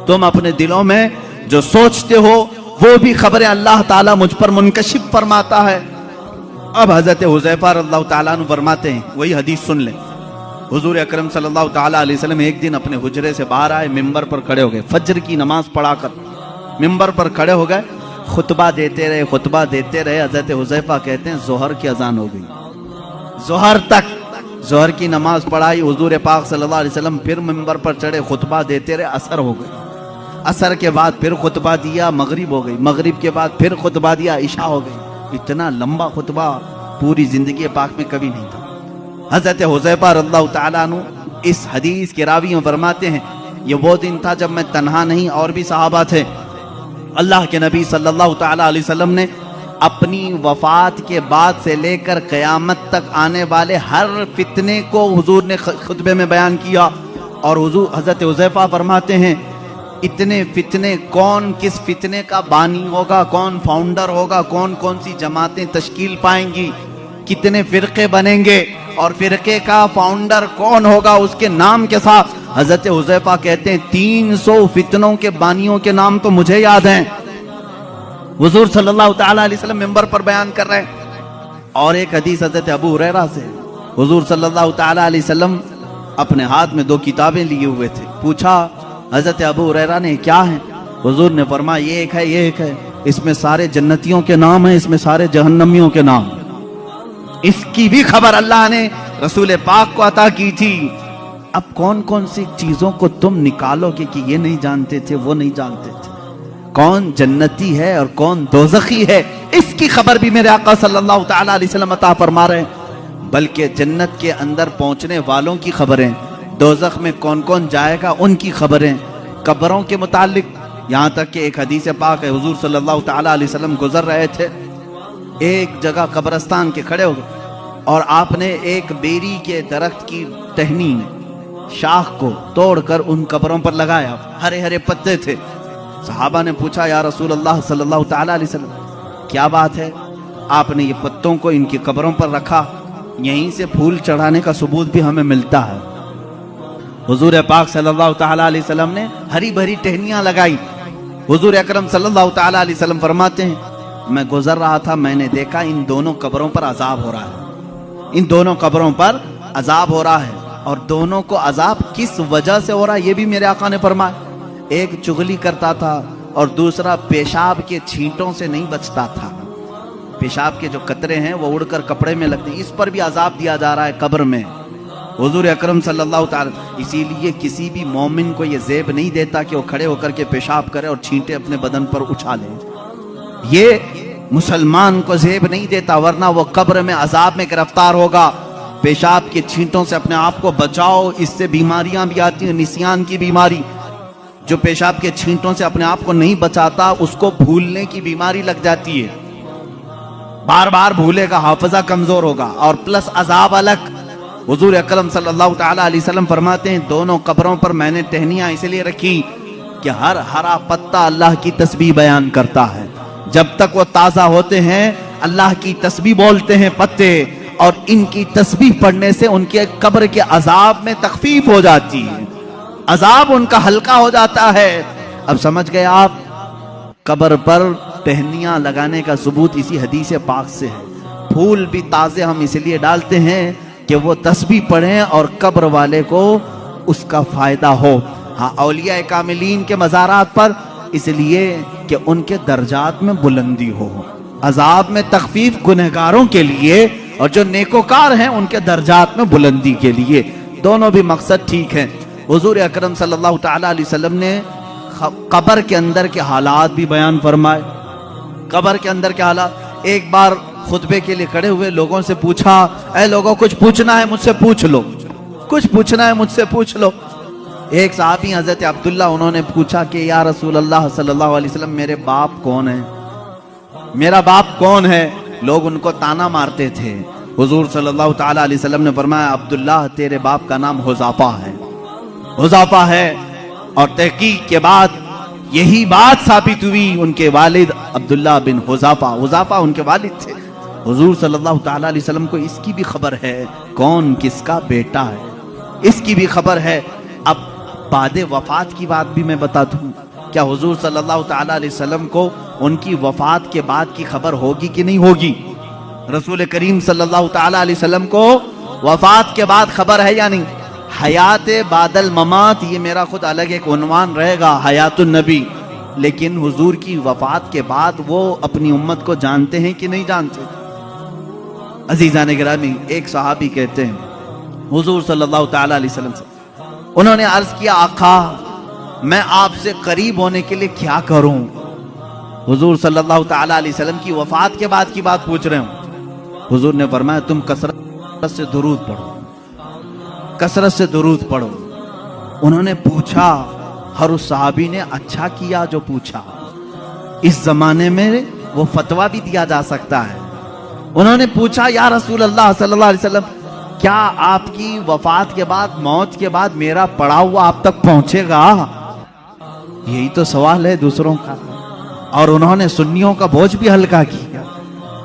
A: تم اپنے دلوں میں جو سوچتے ہو وہ بھی خبریں اللہ تعالیٰ مجھ پر منکشف فرماتا ہے۔ اب حضرت حذیفہ رضی اللہ تعالیٰ عنہ فرماتے ہیں، وہی حدیث سن لیں، حضور اکرم صلی اللہ تعالیٰ علیہ وسلم ایک دن اپنے حجرے سے باہر آئے، ممبر پر کھڑے ہو گئے، فجر کی نماز پڑھا کر ممبر پر کھڑے ہو گئے، خطبہ دیتے رہے۔ حضرت حذیفہ کہتے ہیں ظہر کی اذان ہو گئی، ظہر تک ظہر کی نماز پڑھائی، حضور پاک صلی اللہ علیہ وسلم پھر ممبر پر چڑھے، خطبہ دیتے رہے، عصر ہو گئی، عصر کے بعد پھر خطبہ دیا، مغرب ہو گئی، مغرب کے بعد پھر خطبہ دیا، عشاء ہو گئی۔ اتنا لمبا خطبہ پوری زندگی پاک میں کبھی نہیں تھا۔ حضرت حذیفہ رضی اللہ تعالیٰ عنہ اس حدیث کے راوی میں فرماتے ہیں یہ وہ دن تھا جب میں تنہا نہیں اور بھی صحابہ تھے، اللہ کے نبی صلی اللہ تعالیٰ علیہ وسلم نے اپنی وفات کے بعد سے لے کر قیامت تک آنے والے ہر فتنے کو حضور نے خطبے میں بیان کیا، اور حضور حضرت حذیفہ فرماتے ہیں اتنے فتنے، کون کس فتنے کا بانی ہوگا، کون فاؤنڈر ہوگا، کون کون سی جماعتیں تشکیل پائیں گی، کتنے فرقے بنیں گے اور فرقے کا فاؤنڈر کون ہوگا اس کے نام کے ساتھ حضرت حذیفہ کہتے ہیں 300 فتنوں کے بانیوں کے نام تو مجھے یاد ہیں، حضور صلی اللہ تعالیٰ علیہ وسلم ممبر پر بیان کر رہے ہیں۔ اور ایک حدیث حضرت ابو ہریرہ سے، حضور صلی اللہ تعالیٰ علیہ وسلم اپنے ہاتھ میں 2 کتابیں لیے ہوئے تھے، پوچھا حضرت ابو ہریرہ نے کیا ہیں؟ حضور نے فرمایا یہ ایک ہے، یہ ایک ہے، اس میں سارے جنتیوں کے نام ہیں، اس میں سارے جہنمیوں کے نام ہیں۔ اس کی بھی خبر اللہ نے رسول پاک کو عطا کی تھی۔ اب کون کون سی چیزوں کو تم نکالو کہ یہ نہیں جانتے تھے، وہ نہیں جانتے تھے، کون جنتی ہے اور کون دوزخی ہے، اس کی خبر بھی میرے آقا صلی اللہ تعالیٰ علیہ وسلم عطا فرما رہے ہیں، بلکہ جنت کے اندر پہنچنے والوں کی خبریں، دوزخ میں کون کون جائے گا ان کی خبریں، قبروں کے متعلق، یہاں تک کہ ایک حدیث پاک ہے حضور صلی اللہ تعالیٰ علیہ وسلم گزر رہے تھے، ایک جگہ قبرستان کے کھڑے ہو گئے اور آپ نے ایک بیری کے درخت کی ٹہنی شاخ کو توڑ کر ان قبروں پر لگایا، ہرے ہرے پتے تھے۔ صحابہ نے پوچھا یا رسول اللہ صلی اللہ تعالیٰ علیہ وسلم کیا بات ہے؟ آپ نے یہ پتوں کو ان کی قبروں پر رکھا، یہیں سے پھول چڑھانے کا ثبوت بھی ہمیں ملتا ہے۔ حضور پاک صلی اللہ تعالیٰ علیہ وسلم نے ہری بھری ٹہنیاں لگائی۔ حضور اکرم صلی اللہ تعالیٰ علیہ وسلم فرماتے ہیں میں گزر رہا تھا، میں نے دیکھا ان دونوں قبروں پر عذاب ہو رہا ہے، ان دونوں قبروں پر عذاب ہو رہا ہے، اور دونوں کو عذاب کس وجہ سے ہو رہا ہے یہ بھی میرے آقا نے فرمایا۔ ایک چغلی کرتا تھا اور دوسرا پیشاب کے چھینٹوں سے نہیں بچتا تھا، پیشاب کے جو قطرے ہیں وہ اڑ کر کپڑے میں لگتے ہیں، اس پر بھی عذاب دیا جا رہا ہے قبر میں۔ حضور اکرم صلی اللہ تعالی، اسی لیے کسی بھی مومن کو یہ زیب نہیں دیتا کہ وہ کھڑے ہو کر کے پیشاب کرے اور چھینٹے اپنے بدن پر اچھالے، یہ مسلمان کو زیب نہیں دیتا، ورنہ وہ قبر میں عذاب میں گرفتار ہوگا۔ پیشاب کے چھینٹوں سے اپنے آپ کو بچاؤ، اس سے بیماریاں بھی آتی ہیں، نسیان کی بیماری، جو پیشاب کے چھینٹوں سے اپنے آپ کو نہیں بچاتا اس کو بھولنے کی بیماری لگ جاتی ہے، بار بار بھولے گا، حافظہ کمزور ہوگا، اور پلس عذاب الگ۔ حضور اکرم صلی اللہ تعالی علیہ وسلم فرماتے ہیں دونوں قبروں پر میں نے ٹہنیاں اس لیے رکھی کہ ہر ہرا پتا اللہ کی تسبیح بیان کرتا ہے، جب تک وہ تازہ ہوتے ہیں اللہ کی تسبیح بولتے ہیں پتے، اور ان کی تسبیح پڑھنے سے ان کے قبر کے عذاب میں تخفیف ہو جاتی ہے، عذاب ان کا ہلکا ہو جاتا ہے۔ اب سمجھ گئے آپ، قبر پر ٹہنیاں لگانے کا ثبوت اسی حدیث پاک سے ہے۔ پھول بھی تازے ہم اس لیے ڈالتے ہیں کہ وہ تسبیح پڑھیں اور قبر والے کو اس کا فائدہ ہو۔ ہاں، اولیاء کاملین کے مزارات پر اس لیے کہ ان کے درجات میں بلندی ہو، عذاب میں تخفیف گنہگاروں کے لیے، اور جو نیکوکار ہیں ان کے درجات میں بلندی کے لیے، دونوں بھی مقصد ٹھیک ہیں۔ حضور اکرم صلی اللہ تعالی علیہ وسلم نے قبر کے اندر کے حالات بھی بیان فرمائے۔ قبر کے اندر کے حالات، ایک بار خطبے کے لیے کھڑے ہوئے لوگوں سے پوچھا، اے لوگوں کچھ پوچھنا ہے مجھ سے پوچھ لو، کچھ پوچھنا ہے مجھ سے پوچھ لو۔ ایک صحابی حضرت عبداللہ، انہوں نے پوچھا کہ یا رسول اللہ صلی اللہ علیہ وسلم میرے باپ کون ہیں، میرا باپ کون ہے؟ لوگ ان کو تانا مارتے تھے۔ حضور صلی اللہ تعالی علیہ وسلم نے فرمایا عبداللہ تیرے باپ کا نام حذافہ ہے، حذافہ ہے۔ اور تحقیق کے بعد یہی بات ثابت ہوئی، ان کے والد عبداللہ بن حذافہ ان کے والد تھے۔ حضور صلی اللہ تعالی علیہ وسلم کو اس کی بھی خبر ہے کون کس کا بیٹا ہے، اس کی بھی خبر ہے۔ اب بعد وفات کی بات بھی میں بتا دوں، کیا حضور صلی اللہ تعالی علیہ وسلم کو ان کی وفات کے بعد کی خبر ہوگی کہ نہیں ہوگی؟ رسول کریم صلی اللہ تعالی علیہ وسلم کو وفات کے بعد خبر ہے یا نہیں؟ حیات بعد الممات، یہ میرا خود الگ ایک عنوان رہے گا، حیات النبی۔ لیکن حضور کی وفات کے بعد وہ اپنی امت کو جانتے ہیں کہ نہیں جانتے؟ عزیزان گرامی، ایک صحابی کہتے ہیں حضور صلی اللہ تعالی علیہ وسلم سے، انہوں نے عرض کیا آقا میں آپ سے قریب ہونے کے لیے کیا کروں؟ حضور صلی اللہ تعالی علیہ وسلم کی وفات کے بعد کی بات پوچھ رہے ہوں۔ حضور نے فرمایا تم کثرت سے درود پڑھو، کثرت سے درود پڑھو۔ انہوں نے پوچھا، ہر اس صحابی نے اچھا کیا جو پوچھا، اس زمانے میں وہ فتویٰ بھی دیا جا سکتا ہے۔ انہوں نے پوچھا یا رسول اللہ صلی اللہ علیہ وسلم کیا آپ کی وفات کے بعد، موت کے بعد میرا پڑا ہوا آپ تک پہنچے گا؟ یہی تو سوال ہے دوسروں کا، اور انہوں نے سنیوں کا بوجھ بھی ہلکا کیا،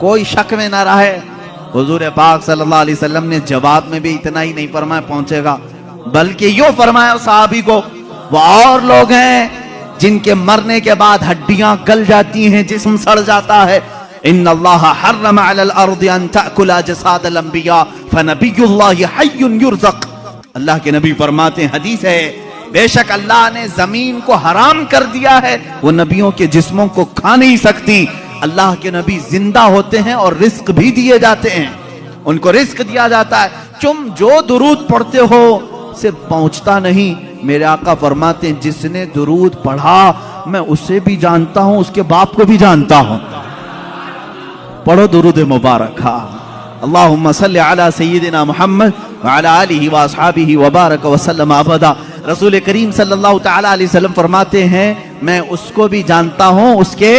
A: کوئی شک میں نہ رہے۔ حضور پاک صلی اللہ علیہ وسلم نے جواب میں بھی اتنا ہی نہیں فرمایا پہنچے گا، بلکہ یوں فرمایا صحابی کو، وہ اور لوگ ہیں جن کے مرنے کے بعد ہڈیاں گل جاتی ہیں، جسم سڑ جاتا ہے۔ ان اللہ حرم علی الارض ان تأکل اجساد الانبیاء فنبی اللہ حی یرزق۔ اللہ کے نبی فرماتے ہیں، حدیث ہے، بے شک اللہ نے زمین کو حرام کر دیا ہے، وہ نبیوں کے جسموں کو کھا نہیں سکتی۔ اللہ کے نبی زندہ ہوتے ہیں اور رزق بھی دیے جاتے ہیں، ان کو رزق دیا جاتا ہے۔ تم جو درود پڑھتے ہو سے پہنچتا نہیں۔ میرے آقا فرماتے ہیں جس نے درود پڑھا میں اسے بھی جانتا ہوں، اس کے باپ کو بھی جانتا ہوں۔ پڑھو درود مبارک۔ اللہم صلی علی سیدنا محمد وعلی آلہ واصحابہ وبارک وسلم ابدا۔ رسول کریم صلی اللہ تعالی علیہ وسلم فرماتے ہیں میں اس کو بھی جانتا ہوں، اس کے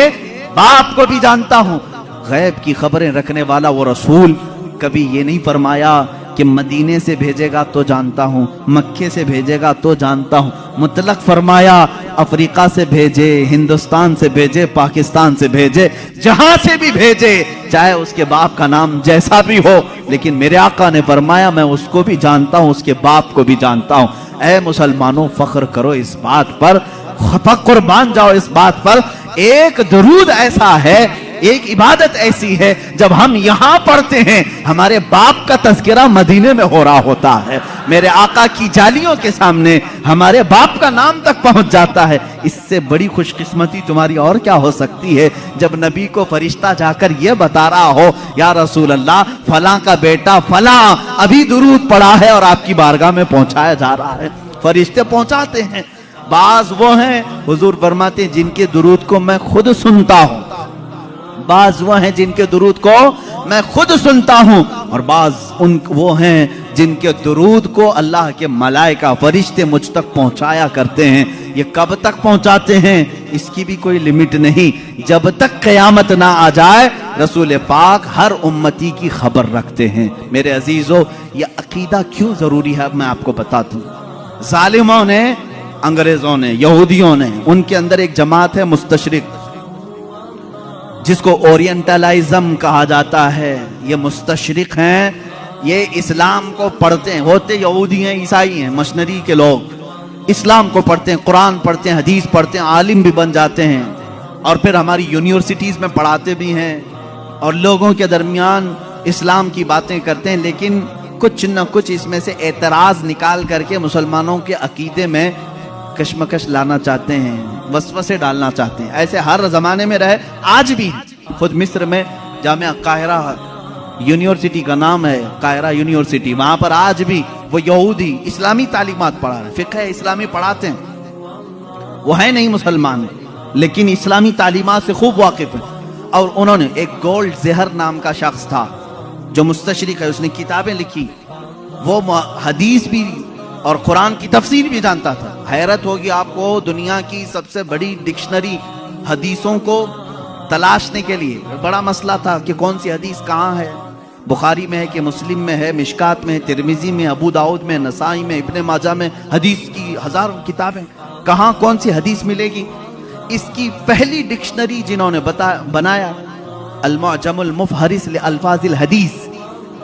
A: باپ کو بھی جانتا ہوں۔ غیب کی خبریں رکھنے والا وہ رسول کبھی یہ نہیں فرمایا کہ مدینے سے بھیجے گا تو جانتا ہوں، مکے سے بھیجے گا تو جانتا ہوں۔ مطلق فرمایا افریقہ سے بھیجے، ہندوستان سے بھیجے، پاکستان سے بھیجے، جہاں سے بھی بھیجے، چاہے اس کے باپ کا نام جیسا بھی ہو، لیکن میرے آقا نے فرمایا میں اس کو بھی جانتا ہوں، اس کے باپ کو بھی جانتا ہوں۔ اے مسلمانوں فخر کرو اس بات پر، قربان جاؤ اس بات پر۔ ایک درود ایسا ہے، ایک عبادت ایسی ہے جب ہم یہاں پڑھتے ہیں ہمارے باپ کا تذکرہ مدینے میں ہو رہا ہوتا ہے، میرے آقا کی جالیوں کے سامنے ہمارے باپ کا نام تک پہنچ جاتا ہے۔ اس سے بڑی خوش قسمتی تمہاری اور کیا ہو سکتی ہے جب نبی کو فرشتہ جا کر یہ بتا رہا ہو یا رسول اللہ فلاں کا بیٹا فلاں ابھی درود پڑھا ہے اور آپ کی بارگاہ میں پہنچایا جا رہا ہے۔ فرشتے پہنچاتے ہیں۔ بعض وہ ہیں حضور فرماتے ہیں جن کے درود کو میں خود سنتا ہوں، بعض وہ ہیں جن کے درود کو میں خود سنتا ہوں، اور بعض وہ ہیں جن کے درود کو اللہ کے ملائکہ فرشتے مجھ تک پہنچایا کرتے ہیں، یہ کب تک پہنچاتے ہیں اس کی بھی کوئی لمٹ نہیں، جب تک قیامت نہ آ جائے رسول پاک ہر امتی کی خبر رکھتے ہیں۔ میرے عزیزو، یہ عقیدہ کیوں ضروری ہے میں آپ کو بتاتا ہوں۔ ظالموں نے، انگریزوں نے، یہودیوں نے، ان کے اندر ایک جماعت ہے مستشرق، جس کو اورینٹلائزم کہا جاتا ہے۔ یہ مستشرق ہیں، یہ اسلام کو پڑھتے ہیں، ہوتے یہودی ہیں، عیسائی ہیں، مشنری کے لوگ اسلام کو پڑھتے ہیں، قرآن پڑھتے ہیں، حدیث پڑھتے ہیں، عالم بھی بن جاتے ہیں، اور پھر ہماری یونیورسٹیز میں پڑھاتے بھی ہیں اور لوگوں کے درمیان اسلام کی باتیں کرتے ہیں، لیکن کچھ نہ کچھ اس میں سے اعتراض نکال کر کے مسلمانوں کے عقیدے میں کشمکش لانا چاہتے ہیں، وسوسے ڈالنا چاہتے ہیں۔ ایسے ہر زمانے میں رہے، آج بھی۔ خود مصر میں جامعہ قاہرہ یونیورسٹی کا نام ہے، قاہرہ یونیورسٹی، وہاں پر آج بھی وہ یہودی اسلامی تعلیمات پڑھا رہے ہیں، فقہ اسلامی پڑھاتے ہیں، وہ ہے نہیں مسلمان لیکن اسلامی تعلیمات سے خوب واقف ہیں۔ اور انہوں نے ایک گولڈ زہر نام کا شخص تھا جو مستشرق ہے، اس نے کتابیں لکھی، وہ حدیث بھی اور قرآن کی تفسیر بھی جانتا تھا۔ حیرت ہوگی آپ کو، دنیا کی سب سے بڑی ڈکشنری حدیثوں کو تلاشنے کے لیے بڑا مسئلہ تھا کہ کون سی حدیث کہاں ہے، بخاری میں ہے کہ مسلم میں ہے، مشکات میں ہے، ترمذی میں، ابو داؤد میں، نسائی میں، ابن ماجہ میں، حدیث کی ہزاروں کتابیں، کہاں کون سی حدیث ملے گی؟ اس کی پہلی ڈکشنری جنہوں نے بنایا المعجم المفہرس لالفاظ الحدیث،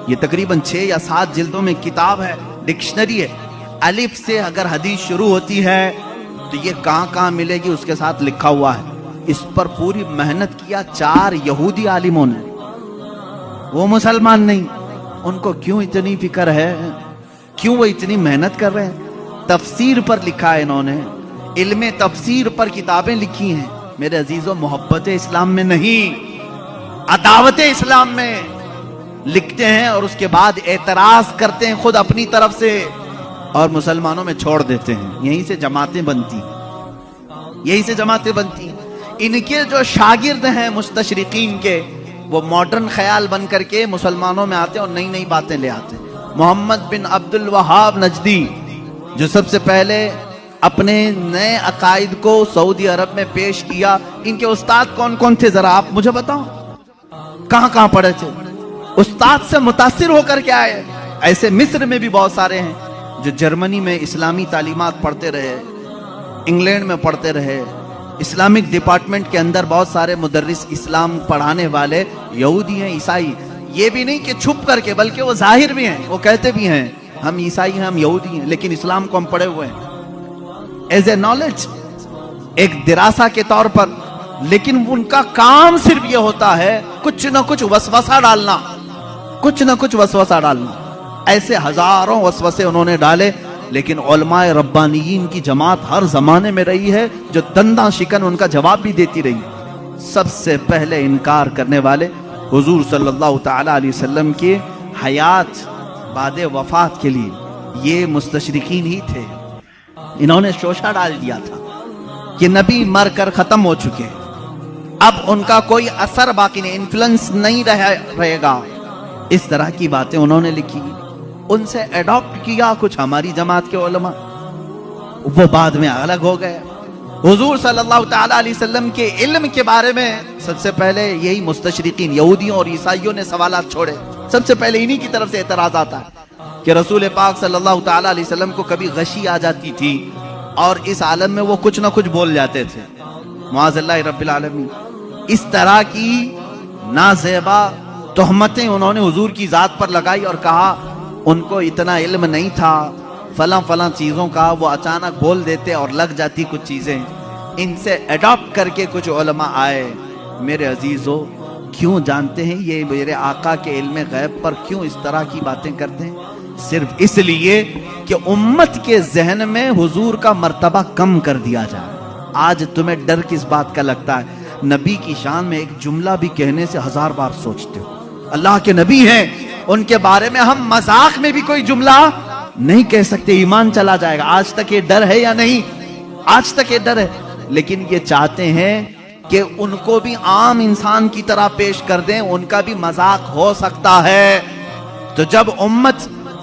A: یہ تقریباً 6 یا 7 جلدوں میں کتاب ہے، ڈکشنری ہے، الف سے اگر حدیث شروع ہوتی ہے تو یہ کہاں کہاں ملے گی اس کے ساتھ لکھا ہوا ہے۔ اس پر پوری محنت کیا 4 یہودی عالموں نے، وہ مسلمان نہیں۔ ان کو کیوں اتنی فکر ہے، کیوں وہ اتنی محنت کر رہے ہیں؟ تفسیر پر لکھا ہے انہوں نے، علم تفسیر پر کتابیں لکھی ہیں۔ میرے عزیزو، محبت اسلام میں نہیں، عداوت اسلام میں لکھتے ہیں اور اس کے بعد اعتراض کرتے ہیں خود اپنی طرف سے اور مسلمانوں میں چھوڑ دیتے ہیں۔ یہیں سے جماعتیں بنتی ہیں، یہیں سے جماعتیں بنتی ہیں۔ ان کے جو شاگرد ہیں مستشرقین کے، وہ ماڈرن خیال بن کر کے مسلمانوں میں آتے ہیں اور نئی نئی باتیں لے آتے ہیں۔ محمد بن عبد الوہاب نجدی، جو سب سے پہلے اپنے نئے عقائد کو سعودی عرب میں پیش کیا، ان کے استاد کون کون تھے ذرا آپ مجھے بتاؤ، کہاں کہاں پڑھے تھے؟ استاد سے متاثر ہو کر کے آئے۔ ایسے مصر میں بھی بہت سارے ہیں جو جرمنی میں اسلامی تعلیمات پڑھتے رہے، انگلینڈ میں پڑھتے رہے، اسلامک ڈپارٹمنٹ کے اندر بہت سارے مدرس اسلام پڑھانے والے یہودی ہیں، عیسائی۔ یہ بھی نہیں کہ چھپ کر کے، بلکہ وہ ظاہر بھی ہیں، وہ کہتے بھی ہیں ہم عیسائی ہیں، ہم یہودی ہیں، لیکن اسلام کو ہم پڑھے ہوئے ہیں ایز اے نالج، ایک دراسہ کے طور پر۔ لیکن ان کا کام صرف یہ ہوتا ہے کچھ نہ کچھ وسوسہ ڈالنا، کچھ نہ کچھ وسوسہ ڈالنا۔ ایسے ہزاروں وسوسے انہوں نے ڈالے، لیکن علماء ربانیین کی جماعت ہر زمانے میں رہی ہے جو دنداں شکن ان کا جواب بھی دیتی رہی۔ سب سے پہلے انکار کرنے والے حضور صلی اللہ تعالی علیہ وسلم کی حیات بعد وفات کے لیے یہ مستشرقین ہی تھے۔ انہوں نے شوشہ ڈال دیا تھا کہ نبی مر کر ختم ہو چکے، اب ان کا کوئی اثر باقی نہیں، انفلوئنس نہیں رہے گا۔ اس طرح کی باتیں انہوں نے لکھی، ان سے ایڈاپٹ کیا کچھ ہماری جماعت کے علماء، وہ بعد میں الگ ہو گئے۔ حضور صلی اللہ تعالی علیہ وسلم کے علم کے بارے میں سب سے پہلے یہی مستشرقین یہودیوں اور عیسائیوں نے سوالات چھوڑے۔ سب سے پہلے انہی کی طرف سے اعتراض آتا ہے کہ رسول پاک صلی اللہ تعالی علیہ وسلم کو کبھی غشی آ جاتی تھی اور اس عالم میں وہ کچھ نہ کچھ بول جاتے تھے، معاذ اللہ رب العالمین۔ اس طرح کی نازیبا تہمتیں انہوں نے حضور کی ذات پر لگائی اور کہا ان کو اتنا علم نہیں تھا فلاں فلاں چیزوں کا، وہ اچانک بول دیتے اور لگ جاتی کچھ چیزیں۔ ان سے اڈاپٹ کر کے کچھ علماء آئے۔ میرے عزیزو، کیوں جانتے ہیں یہ میرے آقا کے علم غیب پر کیوں اس طرح کی باتیں کرتے ہیں؟ صرف اس لیے کہ امت کے ذہن میں حضور کا مرتبہ کم کر دیا جائے۔ آج تمہیں ڈر کس بات کا لگتا ہے؟ نبی کی شان میں ایک جملہ بھی کہنے سے 1000 بار سوچتے ہو۔ اللہ کے نبی ہیں، ان کے بارے میں ہم مذاق میں بھی کوئی جملہ نہیں کہہ سکتے، ایمان چلا جائے گا۔ آج تک یہ ڈر ہے یا نہیں؟ آج تک یہ ڈر ہے، لیکن یہ چاہتے ہیں کہ ان کو بھی عام انسان کی طرح پیش کر دیں، ان کا بھی مذاق ہو سکتا ہے۔ تو جب امت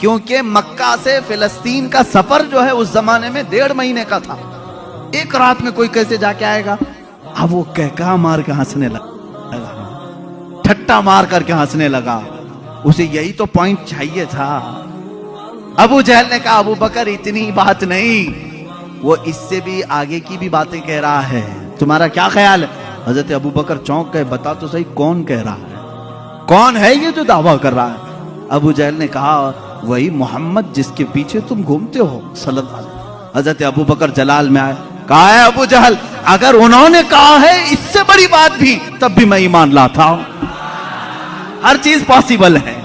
A: کیونکہ مکہ سے فلسطین کا سفر جو ہے اس زمانے میں 1.5 مہینے کا تھا. ایک رات میں کوئی کیسے جا کے آئے گا؟ اب وہ کہکا مار کے ہنسنے لگا, ٹھٹا مار کر کے ہنسنے لگا. اسے یہی تو پوائنٹ چاہیے تھا. ابو جہل نے کہا ابو بکر اتنی بات نہیں, وہ اس سے بھی آگے کی بھی باتیں کہہ رہا ہے, تمہارا کیا خیال ہے؟ حضرت ابو بکر چونک گئے, بتا تو صحیح کون کہہ رہا ہے, کون ہے یہ جو دعویٰ کر رہا ہے؟ ابو جہل نے کہا وہی محمد جس کے پیچھے تم گھومتے ہو صلی اللہ علیہ وسلم. حضرت ابو بکر جلال میں آئے, کہا ہے ابو جہل اگر انہوں نے کہا ہے اس سے بڑی بات بھی تب بھی میں ایمان لاتا ہوں. ہر چیز پاسبل ہے,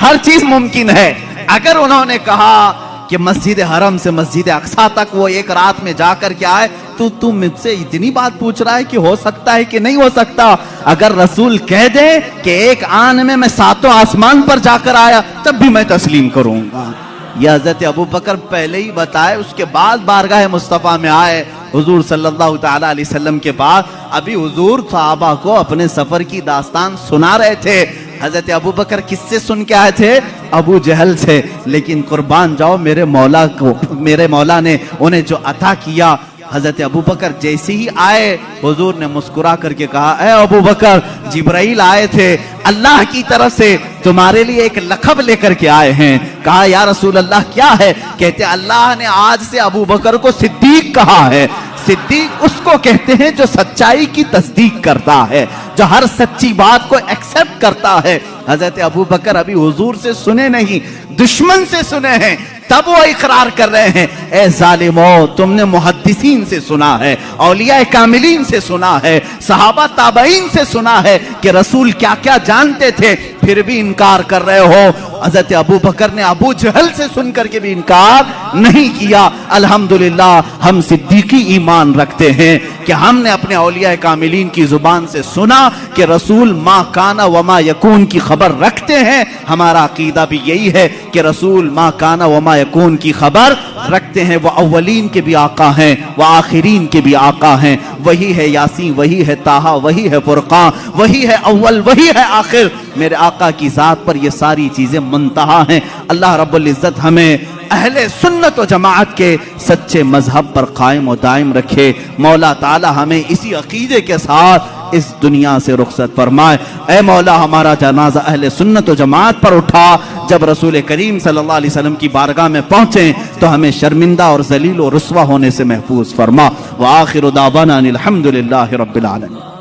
A: ہر چیز ممکن ہے. اگر انہوں نے کہا کہ مسجد حرم سے مسجد اقصی تک وہ ایک رات میں جا کر کے آئے, تو تم مجھ سے اتنی بات پوچھ رہا ہے کہ ہو سکتا ہے کہ نہیں ہو سکتا؟ اگر رسول کہہ دے کہ ایک آن میں 7 آسمان پر جا کر آیا تب بھی میں تسلیم کروں گا. یہ حضرت ابو بکر پہلے ہی بتائے, اس کے بعد بارگاہ مصطفیٰ میں آئے حضور صلی اللہ تعالی علیہ وسلم کے بعد. ابھی حضور صحابہ کو اپنے سفر کی داستان سنا رہے تھے. حضرت ابو بکر کس سے سن کے آئے تھے؟ ابو جہل سے. لیکن قربان جاؤ میرے مولا کو, میرے مولا نے انہیں جو عطا کیا. حضرت ابو بکر جیسے ہی آئے حضور نے مسکرا کر کے کہا اے ابو بکر جبرائیل آئے تھے اللہ کی طرف سے, تمہارے لیے ایک لقب لے کر کے آئے ہیں. کہا یا رسول اللہ کیا ہے؟ کہتے اللہ نے آج سے ابو بکر کو صدیق کہا ہے. صدیق اس کو کہتے ہیں جو سچائی کی تصدیق کرتا ہے, جو ہر سچی بات کو ایکسپٹ کرتا ہے. حضرت ابو بکر ابھی حضور سے سنے نہیں, دشمن سے سنے ہیں, تب وہ اقرار کر رہے ہیں اے ظالمو تم نے محدثین سے سنا ہے, اولیاء کاملین سے سنا ہے, صحابہ تابعین سے سنا ہے کہ رسول کیا کیا جانتے تھے, پھر بھی انکار کر رہے ہو. حضرت ابو بکر نے ابو جہل سے سن کر کے بھی انکار نہیں کیا. الحمدللہ ہم صدیقی ایمان رکھتے ہیں کہ ہم نے اپنے اولیاء کاملین کی زبان سے سنا کہ رسول ما کانا وما یکون کی خبر رکھتے ہیں. ہمارا عقیدہ بھی یہی ہے کہ رسول ما کانا وما یکون کی خبر رکھتے ہیں. وہ اولین کے بھی آقا ہیں, وہ آخرین کے بھی آقا ہیں. وہی ہے یاسین, وہی ہے طٰہٰ, وہی ہے فرقان, وہی ہے اول, وہی ہے آخر. میرے آقا کی ذات پر یہ ساری چیزیں منتہا ہیں. اللہ رب العزت ہمیں اہل سنت و جماعت کے سچے مذہب پر قائم و دائم رکھے. مولا تعالی ہمیں اسی عقیدے کے ساتھ اس دنیا سے رخصت فرمائے. اے مولا ہمارا جنازہ اہل سنت و جماعت پر اٹھا. جب رسول کریم صلی اللہ علیہ وسلم کی بارگاہ میں پہنچیں تو ہمیں شرمندہ اور ذلیل و رسوا ہونے سے محفوظ فرما. وآخر دعوانا الحمدللہ رب العالمین.